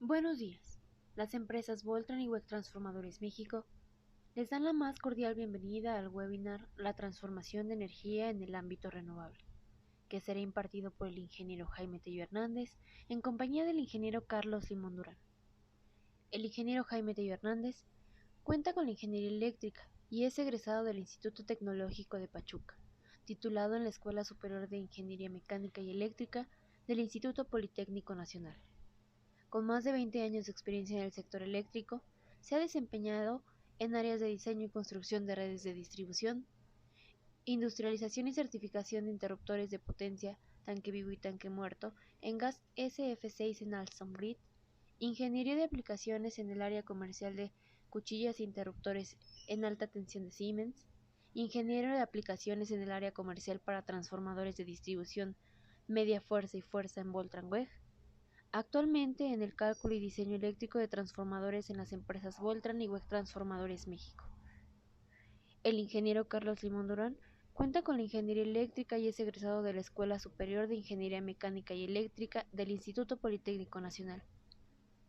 Buenos días. Las empresas Voltran y Web Transformadores México les dan la más cordial bienvenida al webinar La transformación de energía en el ámbito renovable, que será impartido por el ingeniero Jaime Tello Hernández en compañía del ingeniero Carlos Limón Durán. El ingeniero Jaime Tello Hernández cuenta con la ingeniería eléctrica y es egresado del Instituto Tecnológico de Pachuca, titulado en la Escuela Superior de Ingeniería Mecánica y Eléctrica del Instituto Politécnico Nacional. Con más de 20 años de experiencia en el sector eléctrico, se ha desempeñado en áreas de diseño y construcción de redes de distribución, industrialización y certificación de interruptores de potencia, tanque vivo y tanque muerto, en gas SF6 en Alstom Grid, ingeniería de aplicaciones en el área comercial de cuchillas e interruptores en alta tensión de Siemens, ingeniero de aplicaciones en el área comercial para transformadores de distribución media fuerza y fuerza en Voltran Weg. Actualmente en el cálculo y diseño eléctrico de transformadores en las empresas Voltran y WEG Transformadores México. El ingeniero Carlos Limón Durán cuenta con la ingeniería eléctrica y es egresado de la Escuela Superior de Ingeniería Mecánica y Eléctrica del Instituto Politécnico Nacional.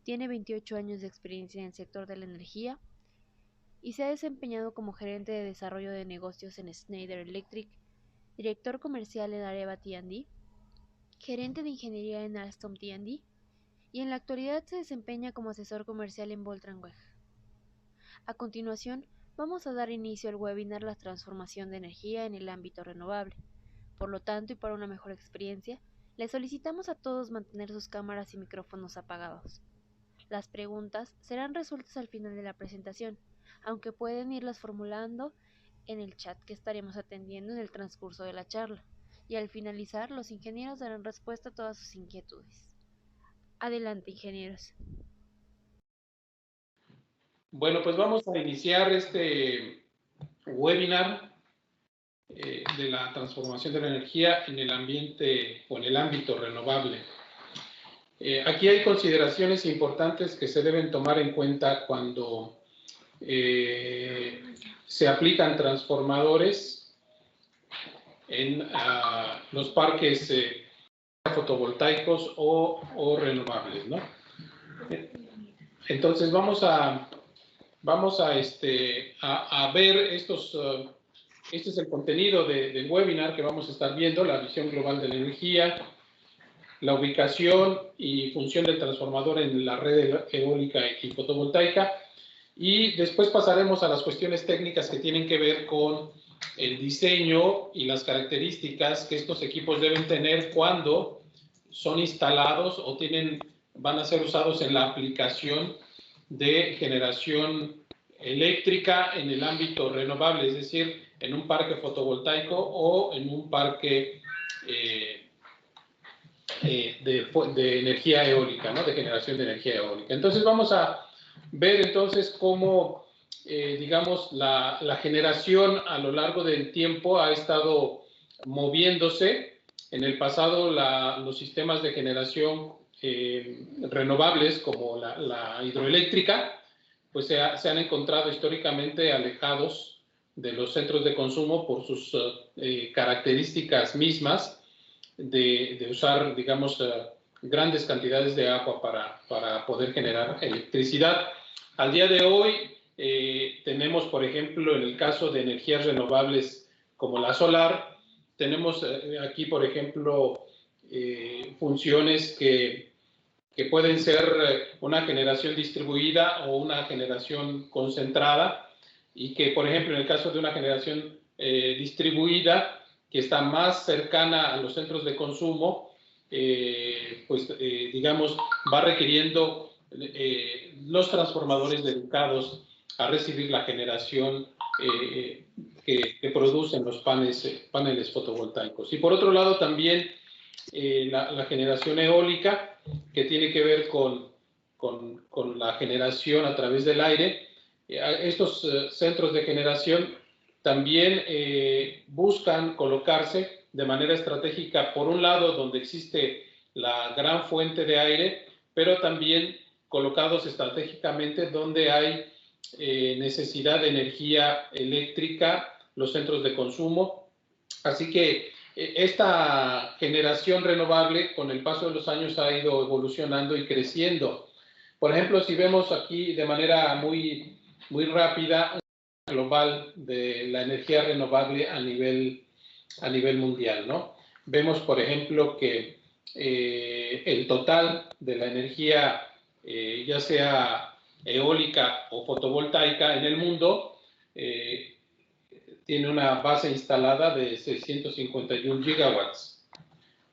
Tiene 28 años de experiencia en el sector de la energía y se ha desempeñado como gerente de desarrollo de negocios en Schneider Electric, director comercial en Areva T&D, gerente de ingeniería en Alstom T&D y en la actualidad se desempeña como asesor comercial en Voltran Weg. A continuación, vamos a dar inicio al webinar La transformación de energía en el ámbito renovable. Por lo tanto, y para una mejor experiencia, les solicitamos a todos mantener sus cámaras y micrófonos apagados. Las preguntas serán resueltas al final de la presentación, aunque pueden irlas formulando en el chat que estaremos atendiendo en el transcurso de la charla, y al finalizar los ingenieros darán respuesta a todas sus inquietudes. Adelante, ingenieros. Bueno, pues vamos a iniciar este webinar de la transformación de la energía en el ambiente o en el ámbito renovable. Aquí hay consideraciones importantes que se deben tomar en cuenta cuando se aplican transformadores en los parques fotovoltaicos o renovables, ¿no? Entonces vamos a ver estos, este es el contenido del webinar que vamos a estar viendo, la visión global de la energía, la ubicación y función del transformador en la red eólica y fotovoltaica, y después pasaremos a las cuestiones técnicas que tienen que ver con el diseño y las características que estos equipos deben tener cuando son instalados o van a ser usados en la aplicación de generación eléctrica en el ámbito renovable, es decir, en un parque fotovoltaico o en un parque de energía eólica, ¿no? De generación de energía eólica. Entonces vamos a ver entonces cómo, digamos, la generación a lo largo del tiempo ha estado moviéndose. En el pasado los sistemas de generación renovables como la hidroeléctrica, pues se han encontrado históricamente alejados de los centros de consumo por sus características mismas de usar, digamos, grandes cantidades de agua para poder generar electricidad. Al día de hoy tenemos, por ejemplo, en el caso de energías renovables como la solar, tenemos aquí, por ejemplo, funciones que pueden ser una generación distribuida o una generación concentrada, y que, por ejemplo, en el caso de una generación distribuida, que está más cercana a los centros de consumo, digamos, va requiriendo los transformadores dedicados a recibir la generación que producen los paneles fotovoltaicos. Y por otro lado también la generación eólica, que tiene que ver con la generación a través del aire. Estos centros de generación también buscan colocarse de manera estratégica, por un lado, donde existe la gran fuente de aire, pero también colocados estratégicamente donde hay necesidad de energía eléctrica, los centros de consumo. Así que esta generación renovable, con el paso de los años, ha ido evolucionando y creciendo. Por ejemplo, si vemos aquí de manera muy rápida, un global de la energía renovable a nivel mundial, ¿no? Vemos, por ejemplo, que el total de la energía, ya sea eólica o fotovoltaica en el mundo, tiene una base instalada de 651 gigawatts,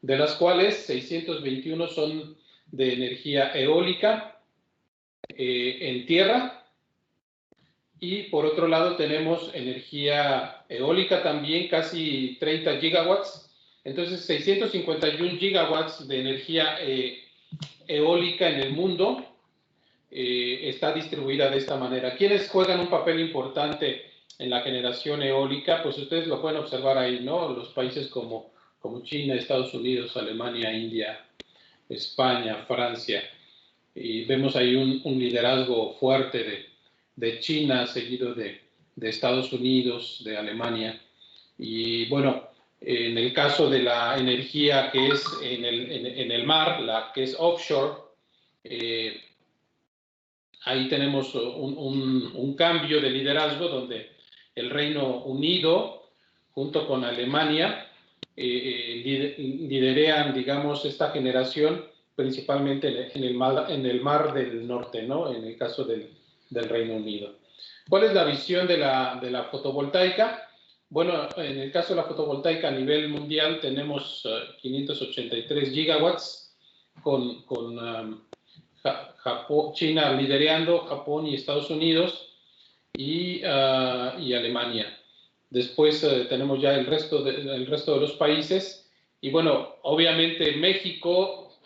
de las cuales 621 son de energía eólica en tierra, y por otro lado tenemos energía eólica también, casi 30 gigawatts. Entonces 651 gigawatts de energía eólica en el mundo está distribuida de esta manera. ¿Quiénes juegan un papel importante en la generación eólica? Pues ustedes lo pueden observar ahí, ¿no? Los países como China, Estados Unidos, Alemania, India, España, Francia. Y vemos ahí un liderazgo fuerte de China, seguido de Estados Unidos, de Alemania. Y bueno, en el caso de la energía que es en el mar, la que es offshore, ahí tenemos un cambio de liderazgo donde el Reino Unido, junto con Alemania, liderean, digamos, esta generación principalmente en el mar del norte, ¿no? En el caso del Reino Unido. ¿Cuál es la visión de la fotovoltaica? Bueno, en el caso de la fotovoltaica a nivel mundial tenemos 583 gigawatts con Japón, China liderando, Japón y Estados Unidos y Alemania. Después tenemos ya el resto de los países. Y bueno, obviamente México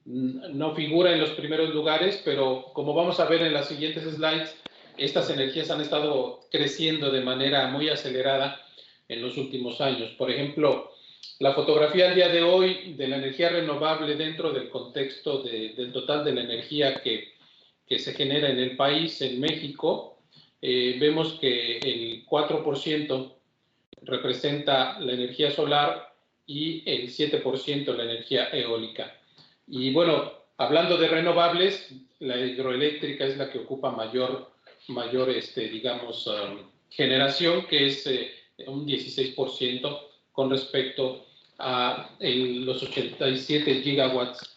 no figura en los primeros lugares, pero como vamos a ver en las siguientes slides, estas energías han estado creciendo de manera muy acelerada en los últimos años. Por ejemplo, la fotografía al día de hoy de la energía renovable dentro del contexto del total de la energía que se genera en el país, en México, vemos que el 4% representa la energía solar y el 7% la energía eólica. Y bueno, hablando de renovables, la hidroeléctrica es la que ocupa mayor digamos, generación, que es un 16% con respecto a los 87 gigawatts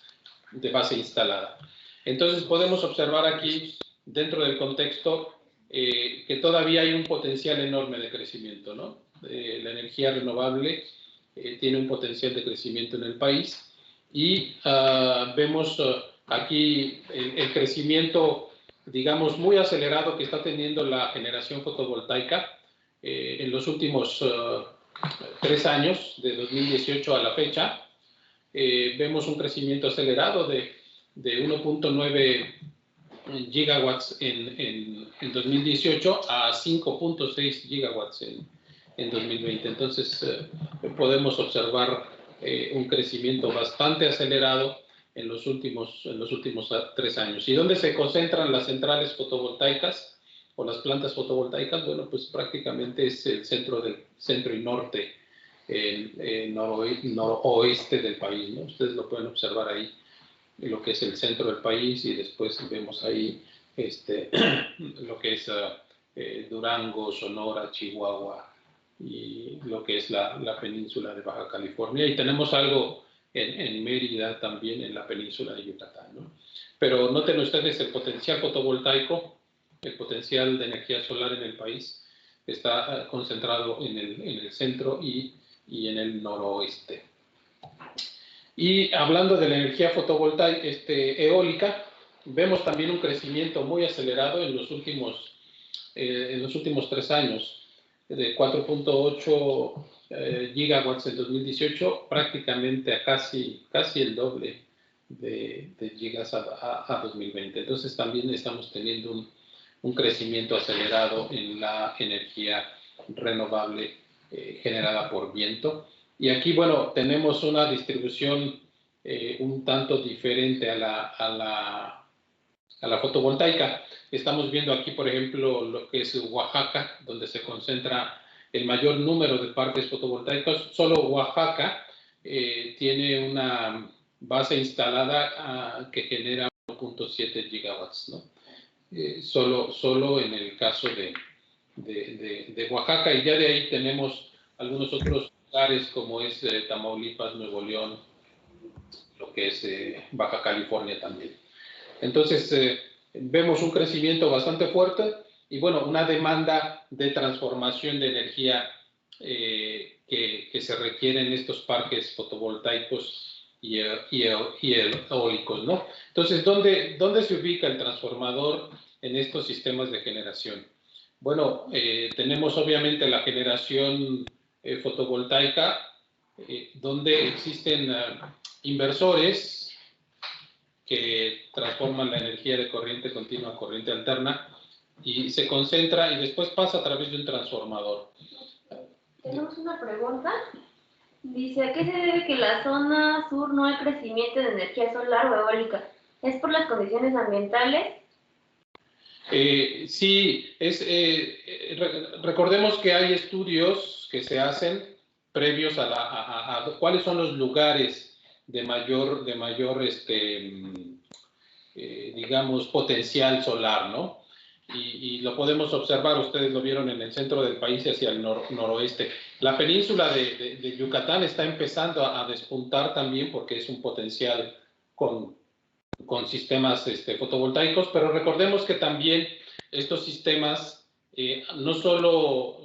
de base instalada. Entonces podemos observar aquí, dentro del contexto, que todavía hay un potencial enorme de crecimiento, ¿no? La energía renovable tiene un potencial de crecimiento en el país, y vemos aquí el crecimiento, digamos, muy acelerado que está teniendo la generación fotovoltaica en los últimos 3 años, de 2018 a la fecha. Vemos un crecimiento acelerado de 1.9 gigawatts en 2018 a 5.6 gigawatts en 2020. Entonces, podemos observar un crecimiento bastante acelerado en los últimos 3 años. ¿Y dónde se concentran las centrales fotovoltaicas o las plantas fotovoltaicas? Bueno, pues prácticamente es el centro y norte, noroeste del país, ¿no? Ustedes lo pueden observar ahí, lo que es el centro del país, y después vemos ahí lo que es Durango, Sonora, Chihuahua, y lo que es la península de Baja California, y tenemos algo en Mérida también, en la península de Yucatán, ¿no? Pero noten ustedes el potencial fotovoltaico, el potencial de energía solar en el país está concentrado en el centro y en el noroeste. Y hablando de la energía fotovoltaica eólica, vemos también un crecimiento muy acelerado en los últimos 3 años, de 4.8 gigawatts en 2018, prácticamente a casi el doble de gigas a 2020. Entonces también estamos teniendo un crecimiento acelerado en la energía renovable generada por viento. Y aquí, bueno, tenemos una distribución un tanto diferente a la fotovoltaica. Estamos viendo aquí, por ejemplo, lo que es Oaxaca, donde se concentra el mayor número de parques fotovoltaicos. Solo Oaxaca tiene una base instalada que genera 1.7 gigawatts, ¿no? Solo en el caso de Oaxaca, y ya de ahí tenemos algunos otros lugares como es Tamaulipas, Nuevo León, lo que es Baja California también. Entonces, vemos un crecimiento bastante fuerte y bueno, una demanda de transformación de energía que se requiere en estos parques fotovoltaicos y eólicos, ¿no? Entonces, ¿dónde se ubica el transformador en estos sistemas de generación? Bueno, tenemos obviamente la generación fotovoltaica, donde existen inversores que transforman la energía de corriente continua a corriente alterna y se concentra y después pasa a través de un transformador. Tenemos una pregunta. Dice, ¿a qué se debe que en la zona sur no hay crecimiento de energía solar o eólica? ¿Es por las condiciones ambientales? Sí, recordemos que hay estudios que se hacen previos a cuáles son los lugares de mayor digamos, potencial solar, ¿no? Y lo podemos observar, ustedes lo vieron en el centro del país y hacia el noroeste. La península de Yucatán está empezando a despuntar también porque es un potencial con sistemas fotovoltaicos, pero recordemos que también estos sistemas, no solo,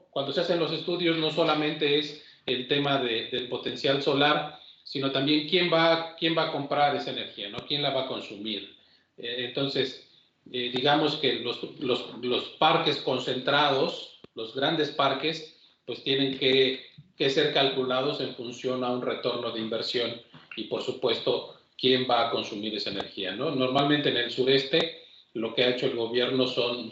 cuando se hacen los estudios, no solamente es el tema del potencial solar, sino también quién va a comprar esa energía, ¿no? ¿Quién la va a consumir? Entonces, digamos que los parques concentrados, los grandes parques, pues tienen que ser calculados en función a un retorno de inversión y, por supuesto, quién va a consumir esa energía, ¿no? Normalmente en el sureste lo que ha hecho el gobierno son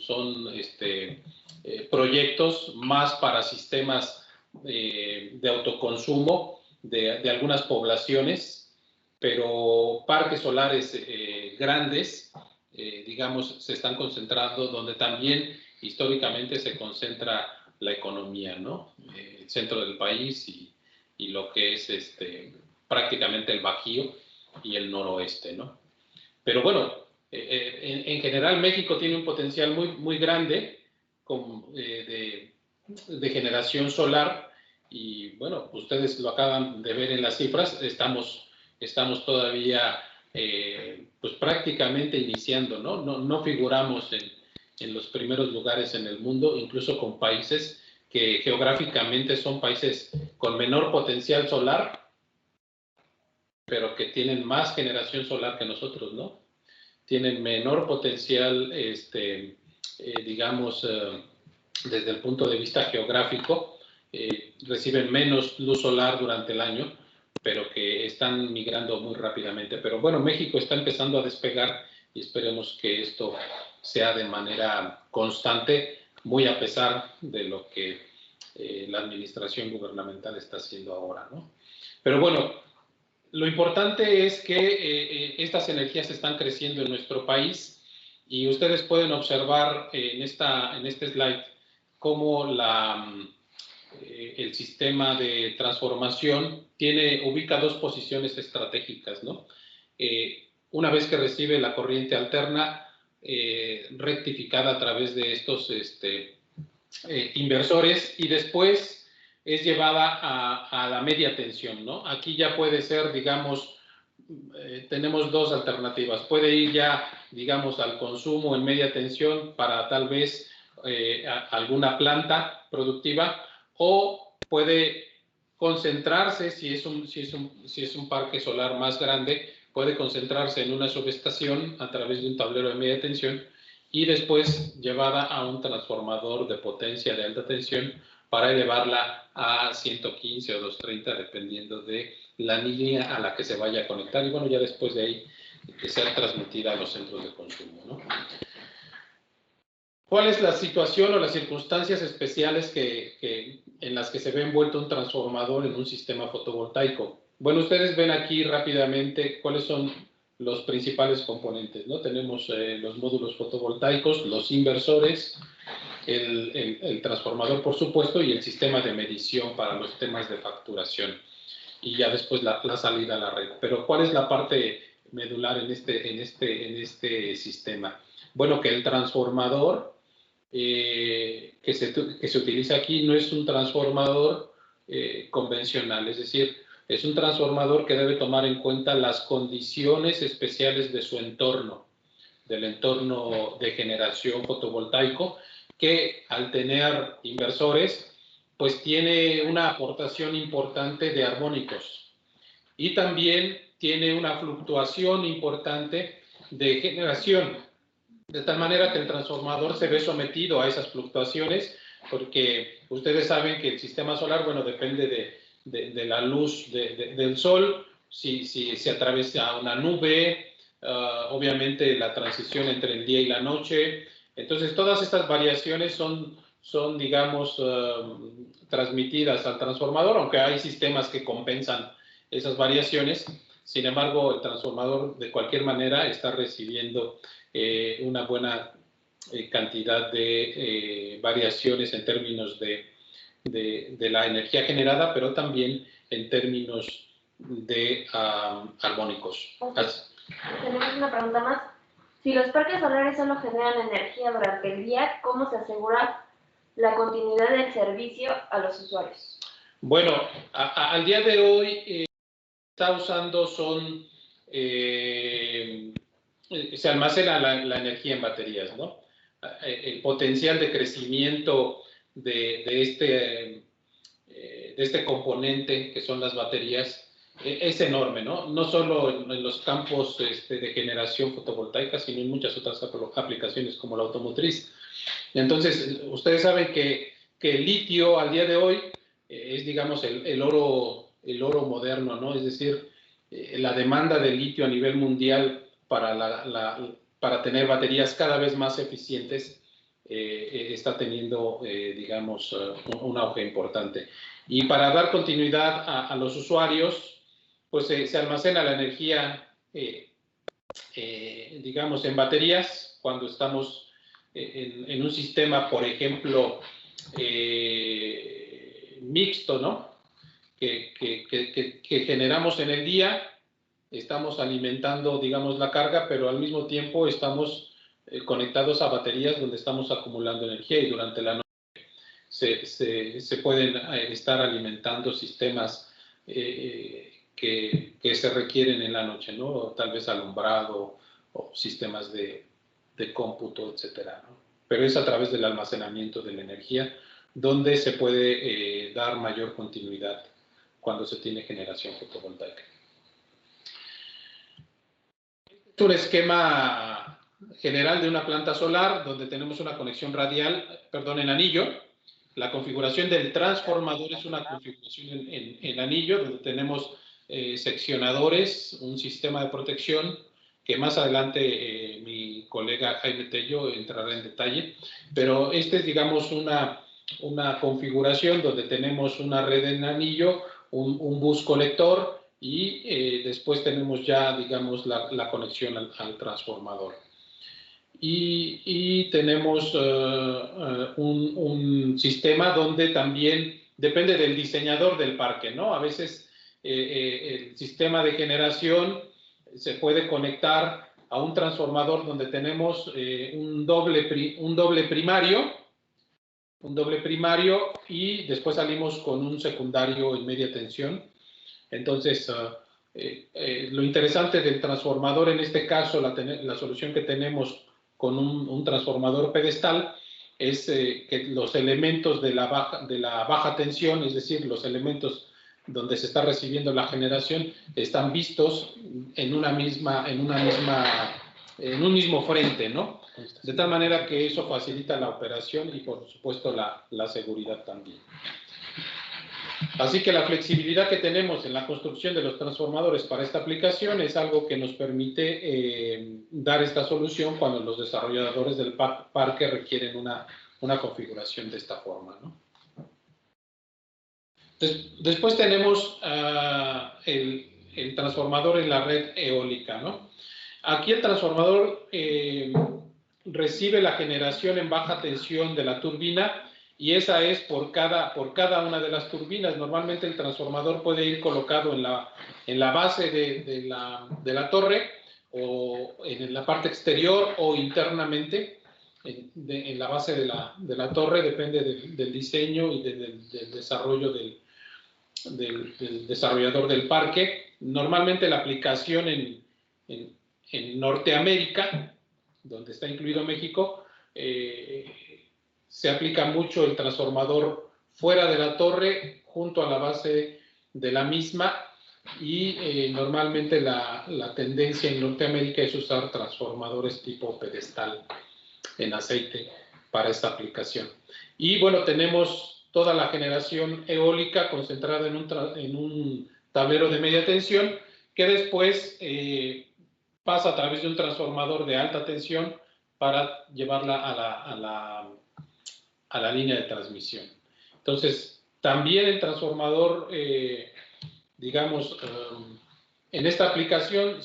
proyectos más para sistemas de autoconsumo de algunas poblaciones, pero parques solares grandes, digamos, se están concentrando donde también históricamente se concentra la economía, ¿no? El centro del país y lo que es prácticamente el Bajío y el noroeste, ¿no? Pero bueno, en general México tiene un potencial muy grande de generación solar y bueno, ustedes lo acaban de ver en las cifras, estamos todavía pues prácticamente iniciando, ¿no? No figuramos en los primeros lugares en el mundo, incluso con países que geográficamente son países con menor potencial solar, pero que tienen más generación solar que nosotros, ¿no? Tienen menor potencial, digamos, desde el punto de vista geográfico, reciben menos luz solar durante el año, pero que están migrando muy rápidamente. Pero bueno, México está empezando a despegar y esperemos que esto sea de manera constante, muy a pesar de lo que la administración gubernamental está haciendo ahora, ¿no? Pero bueno, lo importante es que estas energías están creciendo en nuestro país y ustedes pueden observar en este slide cómo el sistema de transformación ubica dos posiciones estratégicas, ¿no? Una vez que recibe la corriente alterna rectificada a través de estos inversores y después es llevada a la media tensión, ¿no? Aquí ya puede ser, digamos, tenemos dos alternativas. Puede ir ya, digamos, al consumo en media tensión para tal vez alguna planta productiva o puede concentrarse, si es un parque solar más grande, puede concentrarse en una subestación a través de un tablero de media tensión y después llevada a un transformador de potencia de alta tensión para elevarla a 115 o 230, dependiendo de la línea a la que se vaya a conectar. Y bueno, ya después de ahí, que sea transmitida a los centros de consumo, ¿no? ¿Cuál es la situación o las circunstancias especiales en las que se ve envuelto un transformador en un sistema fotovoltaico? Bueno, ustedes ven aquí rápidamente cuáles son los principales componentes, ¿no? Tenemos los módulos fotovoltaicos, los inversores, el transformador, por supuesto, y el sistema de medición para los temas de facturación. Y ya después la salida a la red. Pero ¿cuál es la parte medular en este sistema? Bueno, que el transformador que se utiliza aquí no es un transformador convencional, es decir, es un transformador que debe tomar en cuenta las condiciones especiales de su entorno, del entorno de generación fotovoltaico, que al tener inversores, pues tiene una aportación importante de armónicos y también tiene una fluctuación importante de generación, de tal manera que el transformador se ve sometido a esas fluctuaciones, porque ustedes saben que el sistema solar, bueno, depende de la luz del sol, si se atraviesa una nube, obviamente la transición entre el día y la noche. Entonces, todas estas variaciones son digamos, transmitidas al transformador, aunque hay sistemas que compensan esas variaciones. Sin embargo, el transformador de cualquier manera está recibiendo una buena cantidad de variaciones en términos de la energía generada, pero también en términos de armónicos. Okay. Tenemos una pregunta más. Si los parques solares solo generan energía durante el día, ¿cómo se asegura la continuidad del servicio a los usuarios? Bueno, al día de hoy está usando se almacena la energía en baterías, ¿no? El potencial de crecimiento de este componente que son las baterías es enorme, ¿no? No solo en los campos de generación fotovoltaica, sino en muchas otras aplicaciones como la automotriz. Entonces, ustedes saben que el litio al día de hoy es, digamos, el oro moderno, ¿no? Es decir, la demanda de litio a nivel mundial para tener baterías cada vez más eficientes está teniendo, digamos, un auge importante. Y para dar continuidad a los usuarios, pues se almacena la energía, digamos, en baterías cuando estamos en un sistema, por ejemplo, mixto, ¿no? Que generamos en el día, estamos alimentando, digamos, la carga, pero al mismo tiempo estamos conectados a baterías donde estamos acumulando energía y durante la noche se pueden estar alimentando sistemas que se requieren en la noche, ¿no? Tal vez alumbrado o sistemas de cómputo, etcétera, ¿no? Pero es a través del almacenamiento de la energía donde se puede dar mayor continuidad cuando se tiene generación fotovoltaica. Este es un esquema general de una planta solar donde tenemos una conexión radial, perdón, en anillo. La configuración del transformador es una configuración en anillo donde tenemos seccionadores, un sistema de protección que más adelante mi colega Jaime Tello entrará en detalle, pero este es, digamos, una configuración donde tenemos una red en anillo, un bus colector y después tenemos ya, digamos, la conexión al transformador. Y tenemos un sistema donde también depende del diseñador del parque, ¿no? A veces el sistema de generación se puede conectar a un transformador donde tenemos un doble primario y después salimos con un secundario en media tensión. Entonces, lo interesante del transformador, en este caso, la solución que tenemos con un transformador pedestal, es que los elementos de la baja tensión, es decir, los elementos donde se está recibiendo la generación, están vistos en un mismo frente, ¿no? De tal manera que eso facilita la operación y, por supuesto, la seguridad también. Así que la flexibilidad que tenemos en la construcción de los transformadores para esta aplicación es algo que nos permite dar esta solución cuando los desarrolladores del parque requieren una configuración de esta forma, ¿no? Después tenemos el transformador en la red eólica, ¿no? Aquí el transformador recibe la generación en baja tensión de la turbina y esa es por cada una de las turbinas. Normalmente el transformador puede ir colocado en la base de la torre o en la parte exterior o internamente, en la base de la torre, depende del diseño y del desarrollo del desarrollador del parque. Normalmente la aplicación en Norteamérica, donde está incluido México, se aplica mucho el transformador fuera de la torre, junto a la base de la misma, y normalmente la tendencia en Norteamérica es usar transformadores tipo pedestal en aceite para esta aplicación. Y bueno, tenemos toda la generación eólica concentrada en un tablero de media tensión, que después pasa a través de un transformador de alta tensión para llevarla a la línea de transmisión. Entonces, también el transformador, digamos, en esta aplicación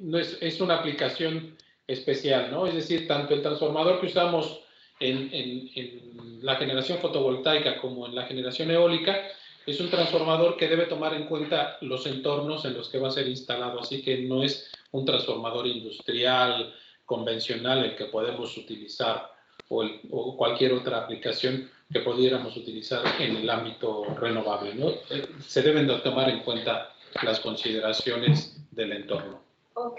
no es una aplicación especial, ¿no? Es decir, tanto el transformador que usamos en la generación fotovoltaica como en la generación eólica es un transformador que debe tomar en cuenta los entornos en los que va a ser instalado, así que no es un transformador industrial convencional el que podemos utilizar o cualquier otra aplicación que pudiéramos utilizar en el ámbito renovable, ¿no? Se deben de tomar en cuenta las consideraciones del entorno. Ok,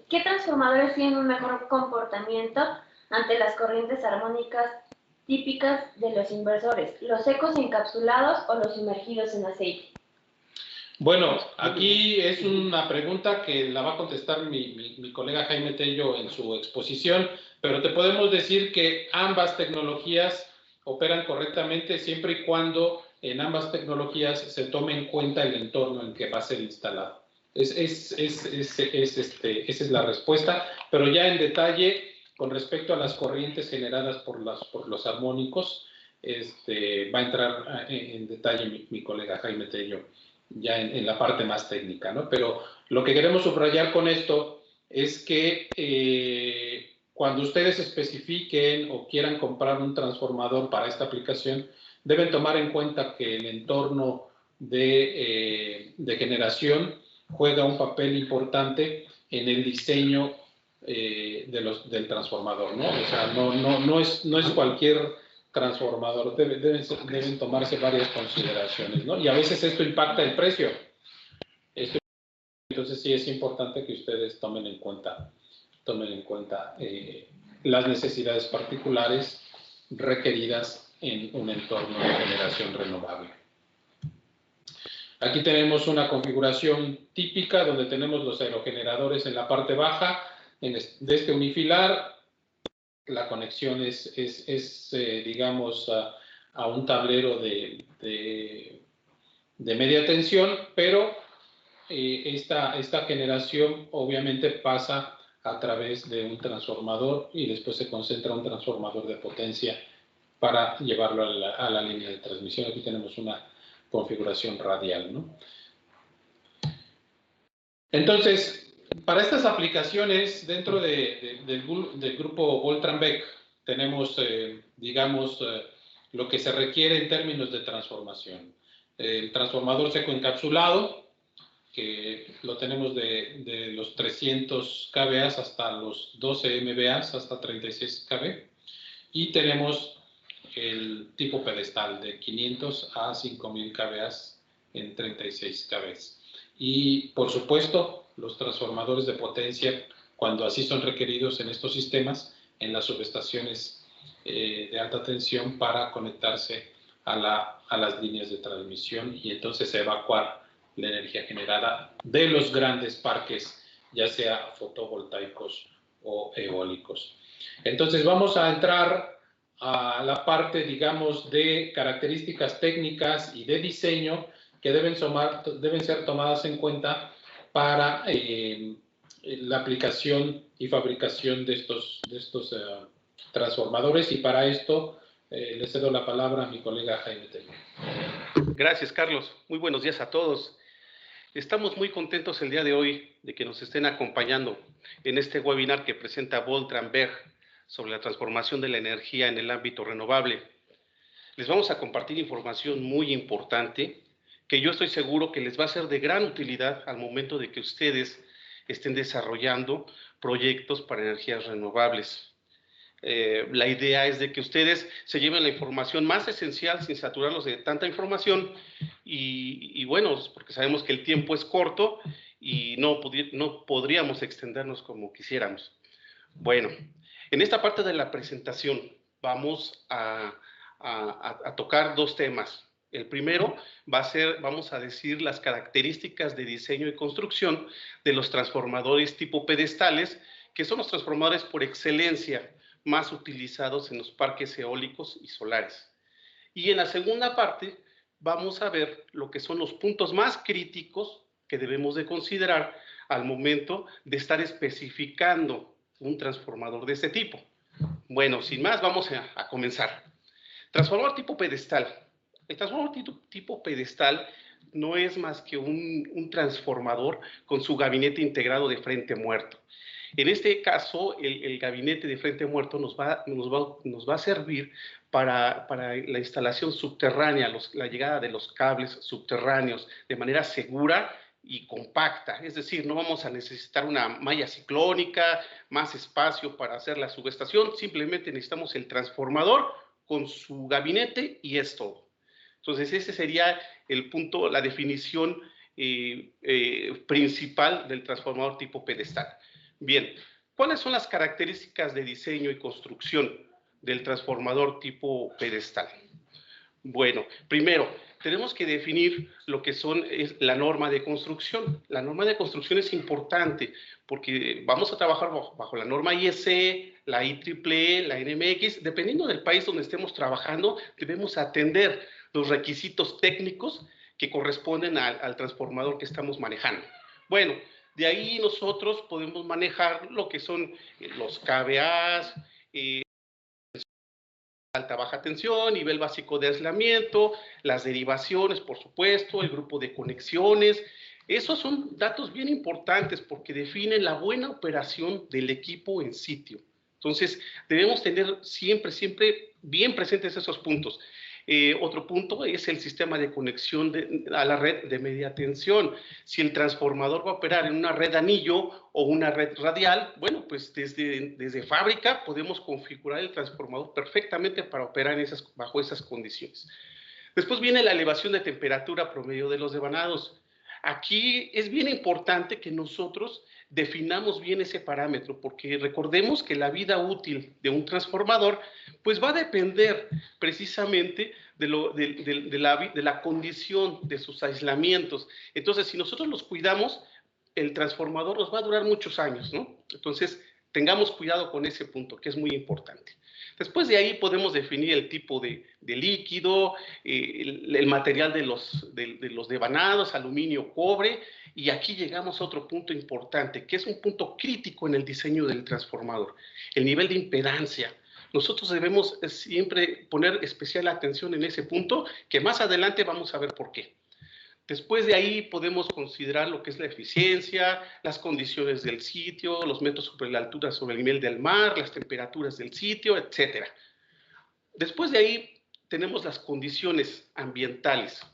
¿qué transformadores tienen un mejor comportamiento ante las corrientes armónicas típicas de los inversores? ¿Los secos encapsulados o los sumergidos en aceite? Bueno, aquí es una pregunta que la va a contestar mi colega Jaime Tello en su exposición, pero te podemos decir que ambas tecnologías operan correctamente siempre y cuando en ambas tecnologías se tome en cuenta el entorno en que va a ser instalado. Esa es la respuesta, pero ya en detalle, con respecto a las corrientes generadas por los armónicos, va a entrar en detalle mi colega Jaime Tello ya en la parte más técnica, ¿no? Pero lo que queremos subrayar con esto es que cuando ustedes especifiquen o quieran comprar un transformador para esta aplicación, deben tomar en cuenta que el entorno de generación juega un papel importante en el diseño del transformador, ¿no? O sea, no es cualquier transformador, deben tomarse varias consideraciones, ¿no? Y a veces esto impacta el precio. Entonces sí es importante que ustedes tomen en cuenta las necesidades particulares requeridas en un entorno de generación renovable. Aquí tenemos una configuración típica donde tenemos los aerogeneradores en la parte baja de este unifilar. La conexión es digamos, a un tablero de media tensión, pero esta generación obviamente pasa a través de un transformador y después se concentra un transformador de potencia para llevarlo a la línea de transmisión. Aquí tenemos una configuración radial, ¿no? Entonces, para estas aplicaciones, dentro del grupo Voltranbeck, tenemos, digamos, lo que se requiere en términos de transformación. El transformador seco encapsulado, que lo tenemos de los 300 kVA hasta los 12 MVA, hasta 36 kV. Y tenemos el tipo pedestal, de 500 a 5000 kVA en 36 kV. Y, por supuesto, los transformadores de potencia, cuando así son requeridos en estos sistemas, en las subestaciones de alta tensión para conectarse a las líneas de transmisión y entonces evacuar la energía generada de los grandes parques, ya sea fotovoltaicos o eólicos. Entonces vamos a entrar a la parte, digamos, de características técnicas y de diseño que deben ser tomadas en cuenta para la aplicación y fabricación de estos transformadores, y para esto le cedo la palabra a mi colega Jaime Tello. Gracias, Carlos. Muy buenos días a todos. Estamos muy contentos el día de hoy de que nos estén acompañando en este webinar que presenta Voltranbeck sobre la transformación de la energía en el ámbito renovable. Les vamos a compartir información muy importante que yo estoy seguro que les va a ser de gran utilidad al momento de que ustedes estén desarrollando proyectos para energías renovables. La idea es de que ustedes se lleven la información más esencial sin saturarlos de tanta información y bueno, porque sabemos que el tiempo es corto y no podríamos extendernos como quisiéramos. Bueno, en esta parte de la presentación vamos a tocar dos temas. El primero va a ser, vamos a decir, las características de diseño y construcción de los transformadores tipo pedestales, que son los transformadores por excelencia más utilizados en los parques eólicos y solares. Y en la segunda parte vamos a ver lo que son los puntos más críticos que debemos de considerar al momento de estar especificando un transformador de este tipo. Bueno, sin más, vamos a comenzar. Transformador tipo pedestal. El transformador tipo pedestal no es más que un transformador con su gabinete integrado de frente muerto. En este caso, el gabinete de frente muerto nos va a servir para la instalación subterránea, la llegada de los cables subterráneos de manera segura y compacta. Es decir, no vamos a necesitar una malla ciclónica, más espacio para hacer la subestación, simplemente necesitamos el transformador con su gabinete y es todo. Entonces, ese sería el punto, la definición principal del transformador tipo pedestal. Bien, ¿cuáles son las características de diseño y construcción del transformador tipo pedestal? Bueno, primero, tenemos que definir lo que es la norma de construcción. La norma de construcción es importante porque vamos a trabajar bajo la norma IEC, la IEEE, la NMX. Dependiendo del país donde estemos trabajando, debemos atender los requisitos técnicos que corresponden al transformador que estamos manejando. Bueno, de ahí nosotros podemos manejar lo que son los KVAs, alta baja tensión, nivel básico de aislamiento, las derivaciones, por supuesto, el grupo de conexiones. Esos son datos bien importantes porque definen la buena operación del equipo en sitio. Entonces, debemos tener siempre bien presentes esos puntos. Otro punto es el sistema de conexión a la red de media tensión. Si el transformador va a operar en una red anillo o una red radial, bueno, pues desde fábrica podemos configurar el transformador perfectamente para operar bajo esas condiciones. Después viene la elevación de temperatura promedio de los devanados. Aquí es bien importante que nosotros definamos bien ese parámetro, porque recordemos que la vida útil de un transformador pues va a depender precisamente de la condición de sus aislamientos. Entonces, si nosotros los cuidamos, el transformador nos va a durar muchos años, ¿no? Entonces, tengamos cuidado con ese punto, que es muy importante. Después de ahí podemos definir el tipo de líquido, el material de los devanados, aluminio, cobre, y aquí llegamos a otro punto importante, que es un punto crítico en el diseño del transformador, el nivel de impedancia. Nosotros debemos siempre poner especial atención en ese punto, que más adelante vamos a ver por qué. Después de ahí podemos considerar lo que es la eficiencia, las condiciones del sitio, los metros sobre la altura sobre el nivel del mar, las temperaturas del sitio, etc. Después de ahí tenemos las condiciones ambientales.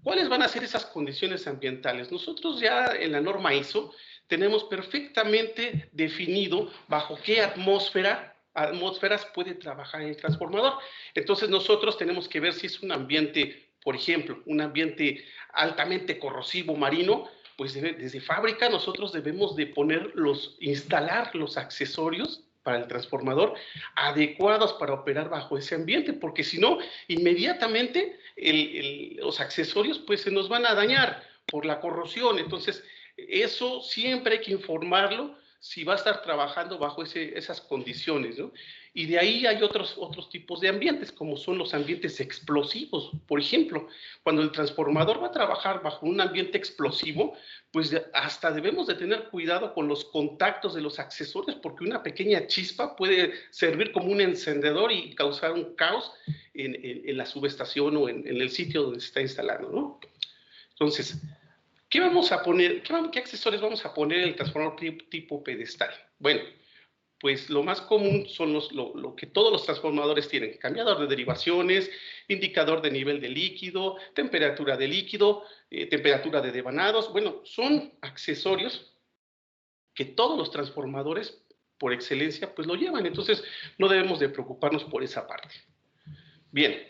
¿Cuáles van a ser esas condiciones ambientales? Nosotros ya en la norma ISO tenemos perfectamente definido bajo qué atmósferas puede trabajar el transformador. Entonces nosotros tenemos que ver si es un ambiente, por ejemplo, un ambiente altamente corrosivo marino, pues desde fábrica nosotros debemos de instalar los accesorios para el transformador adecuados para operar bajo ese ambiente, porque si no, inmediatamente los accesorios pues se nos van a dañar por la corrosión. Entonces, eso siempre hay que informarlo si va a estar trabajando bajo esas condiciones, ¿no? Y de ahí hay otros tipos de ambientes, como son los ambientes explosivos. Por ejemplo, cuando el transformador va a trabajar bajo un ambiente explosivo, pues hasta debemos de tener cuidado con los contactos de los accesorios, porque una pequeña chispa puede servir como un encendedor y causar un caos en la subestación o en el sitio donde se está instalando, ¿no? Entonces, ¿qué vamos a poner? ¿Qué accesorios vamos a poner en el transformador tipo pedestal? Bueno, pues lo más común son lo que todos los transformadores tienen: cambiador de derivaciones, indicador de nivel de líquido, temperatura de líquido, temperatura de devanados. Bueno, son accesorios que todos los transformadores por excelencia pues lo llevan. Entonces no debemos de preocuparnos por esa parte. Bien,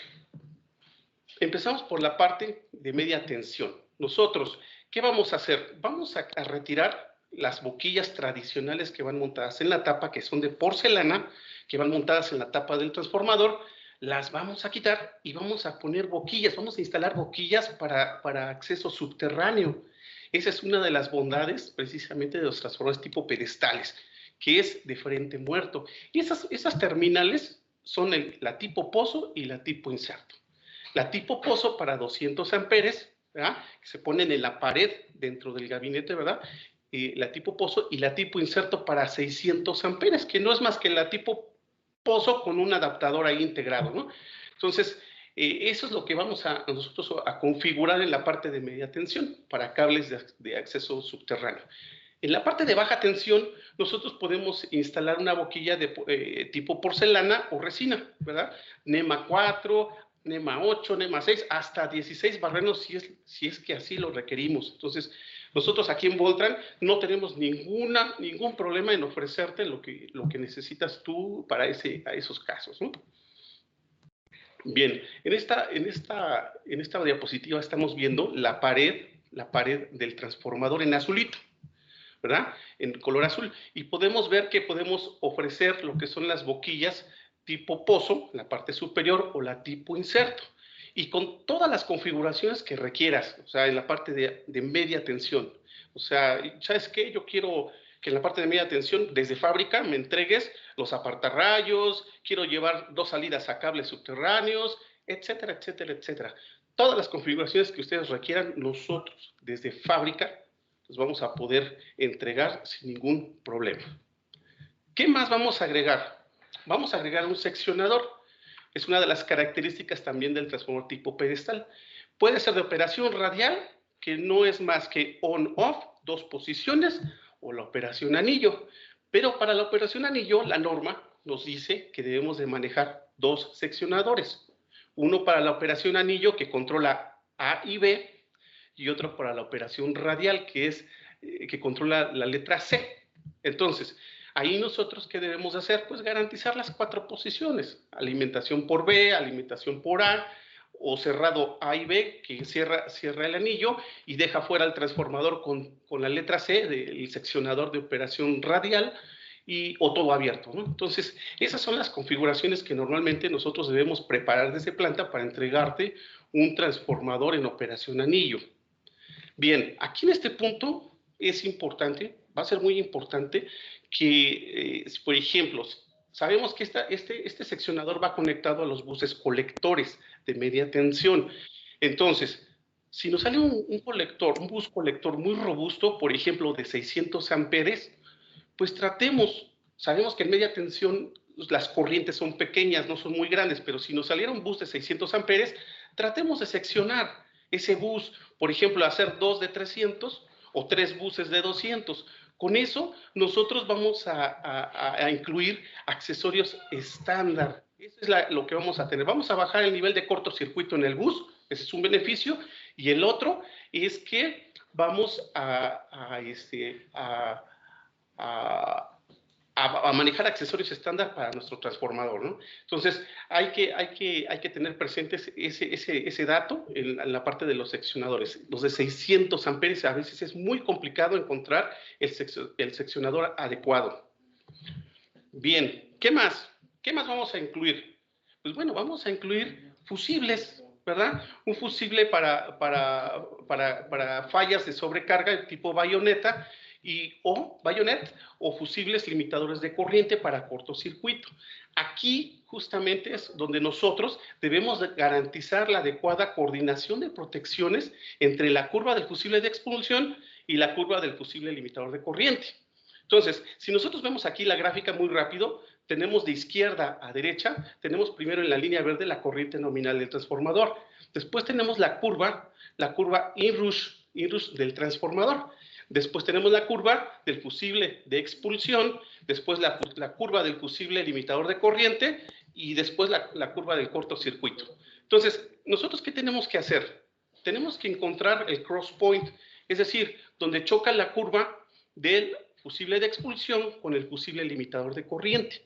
empezamos por la parte de media tensión. Nosotros, ¿qué vamos a hacer? Vamos a retirar las boquillas tradicionales que van montadas en la tapa, que son de porcelana, que van montadas en la tapa del transformador. Las vamos a quitar y vamos a poner boquillas, vamos a instalar boquillas para acceso subterráneo. Esa es una de las bondades precisamente de los transformadores tipo pedestales, que es de frente muerto. Y esas terminales son la tipo pozo y la tipo inserto. La tipo pozo para 200 amperes, ¿verdad?, que se ponen en la pared dentro del gabinete, ¿verdad? La tipo pozo, y la tipo inserto para 600 amperes, que no es más que la tipo pozo con un adaptador ahí integrado, ¿no? Entonces, eso es lo que vamos nosotros a configurar en la parte de media tensión para cables de acceso subterráneo. En la parte de baja tensión, nosotros podemos instalar una boquilla de tipo porcelana o resina, ¿verdad? NEMA 4, NEMA 8, NEMA 6, hasta 16 barrenos si es que así lo requerimos. Entonces, nosotros aquí en Voltran no tenemos ningún problema en ofrecerte lo que necesitas tú para esos casos, ¿no? Bien, en esta diapositiva estamos viendo la pared del transformador en azulito, ¿verdad? En color azul. Y podemos ver que podemos ofrecer lo que son las boquillas tipo pozo, la parte superior, o la tipo inserto. Y con todas las configuraciones que requieras, o sea, en la parte de media tensión. O sea, ¿sabes qué? Yo quiero que en la parte de media tensión, desde fábrica, me entregues los apartarrayos, quiero llevar 2 salidas a cables subterráneos, etcétera, etcétera, etcétera. Todas las configuraciones que ustedes requieran, nosotros, desde fábrica, los vamos a poder entregar sin ningún problema. ¿Qué más vamos a agregar? Vamos a agregar un seccionador. Es una de las características también del transformador tipo pedestal. Puede ser de operación radial, que no es más que on-off, 2 posiciones, o la operación anillo. Pero para la operación anillo, la norma nos dice que debemos de manejar 2 seccionadores. Uno para la operación anillo, que controla A y B, y otro para la operación radial, que controla la letra C. Entonces, ahí nosotros, ¿qué debemos hacer? Pues garantizar las 4 posiciones. Alimentación por B, alimentación por A, o cerrado A y B, que cierra el anillo y deja fuera el transformador con la letra C del seccionador de operación radial, o todo abierto, ¿no? Entonces, esas son las configuraciones que normalmente nosotros debemos preparar desde planta para entregarte un transformador en operación anillo. Bien, aquí en este punto es importante, va a ser muy importante que, por ejemplo, sabemos que este seccionador va conectado a los buses colectores de media tensión. Entonces, si nos sale un bus colector muy robusto, por ejemplo, de 600 amperes, pues sabemos que en media tensión las corrientes son pequeñas, no son muy grandes, pero si nos saliera un bus de 600 amperes, tratemos de seccionar ese bus, por ejemplo, hacer 2 de 300 o 3 buses de 200. Con eso, nosotros vamos a incluir accesorios estándar. Eso es lo que vamos a tener. Vamos a bajar el nivel de cortocircuito en el bus, ese es un beneficio, y el otro es que vamos a manejar accesorios estándar para nuestro transformador, ¿no? Entonces, hay que tener presentes ese dato en la parte de los seccionadores. Los de 600 amperes a veces es muy complicado encontrar el seccionador adecuado. Bien, ¿qué más? ¿Qué más vamos a incluir? Pues bueno, vamos a incluir fusibles, ¿verdad? Un fusible para fallas de sobrecarga de tipo bayoneta, bayonet, o fusibles limitadores de corriente para cortocircuito. Aquí justamente es donde nosotros debemos garantizar la adecuada coordinación de protecciones entre la curva del fusible de expulsión y la curva del fusible limitador de corriente. Entonces, si nosotros vemos aquí la gráfica muy rápido, tenemos de izquierda a derecha, tenemos primero en la línea verde la corriente nominal del transformador. Después tenemos la curva inrush del transformador. Después tenemos la curva del fusible de expulsión, después la curva del fusible limitador de corriente y después la curva del cortocircuito. Entonces, ¿nosotros qué tenemos que hacer? Tenemos que encontrar el cross point, es decir, donde choca la curva del fusible de expulsión con el fusible limitador de corriente.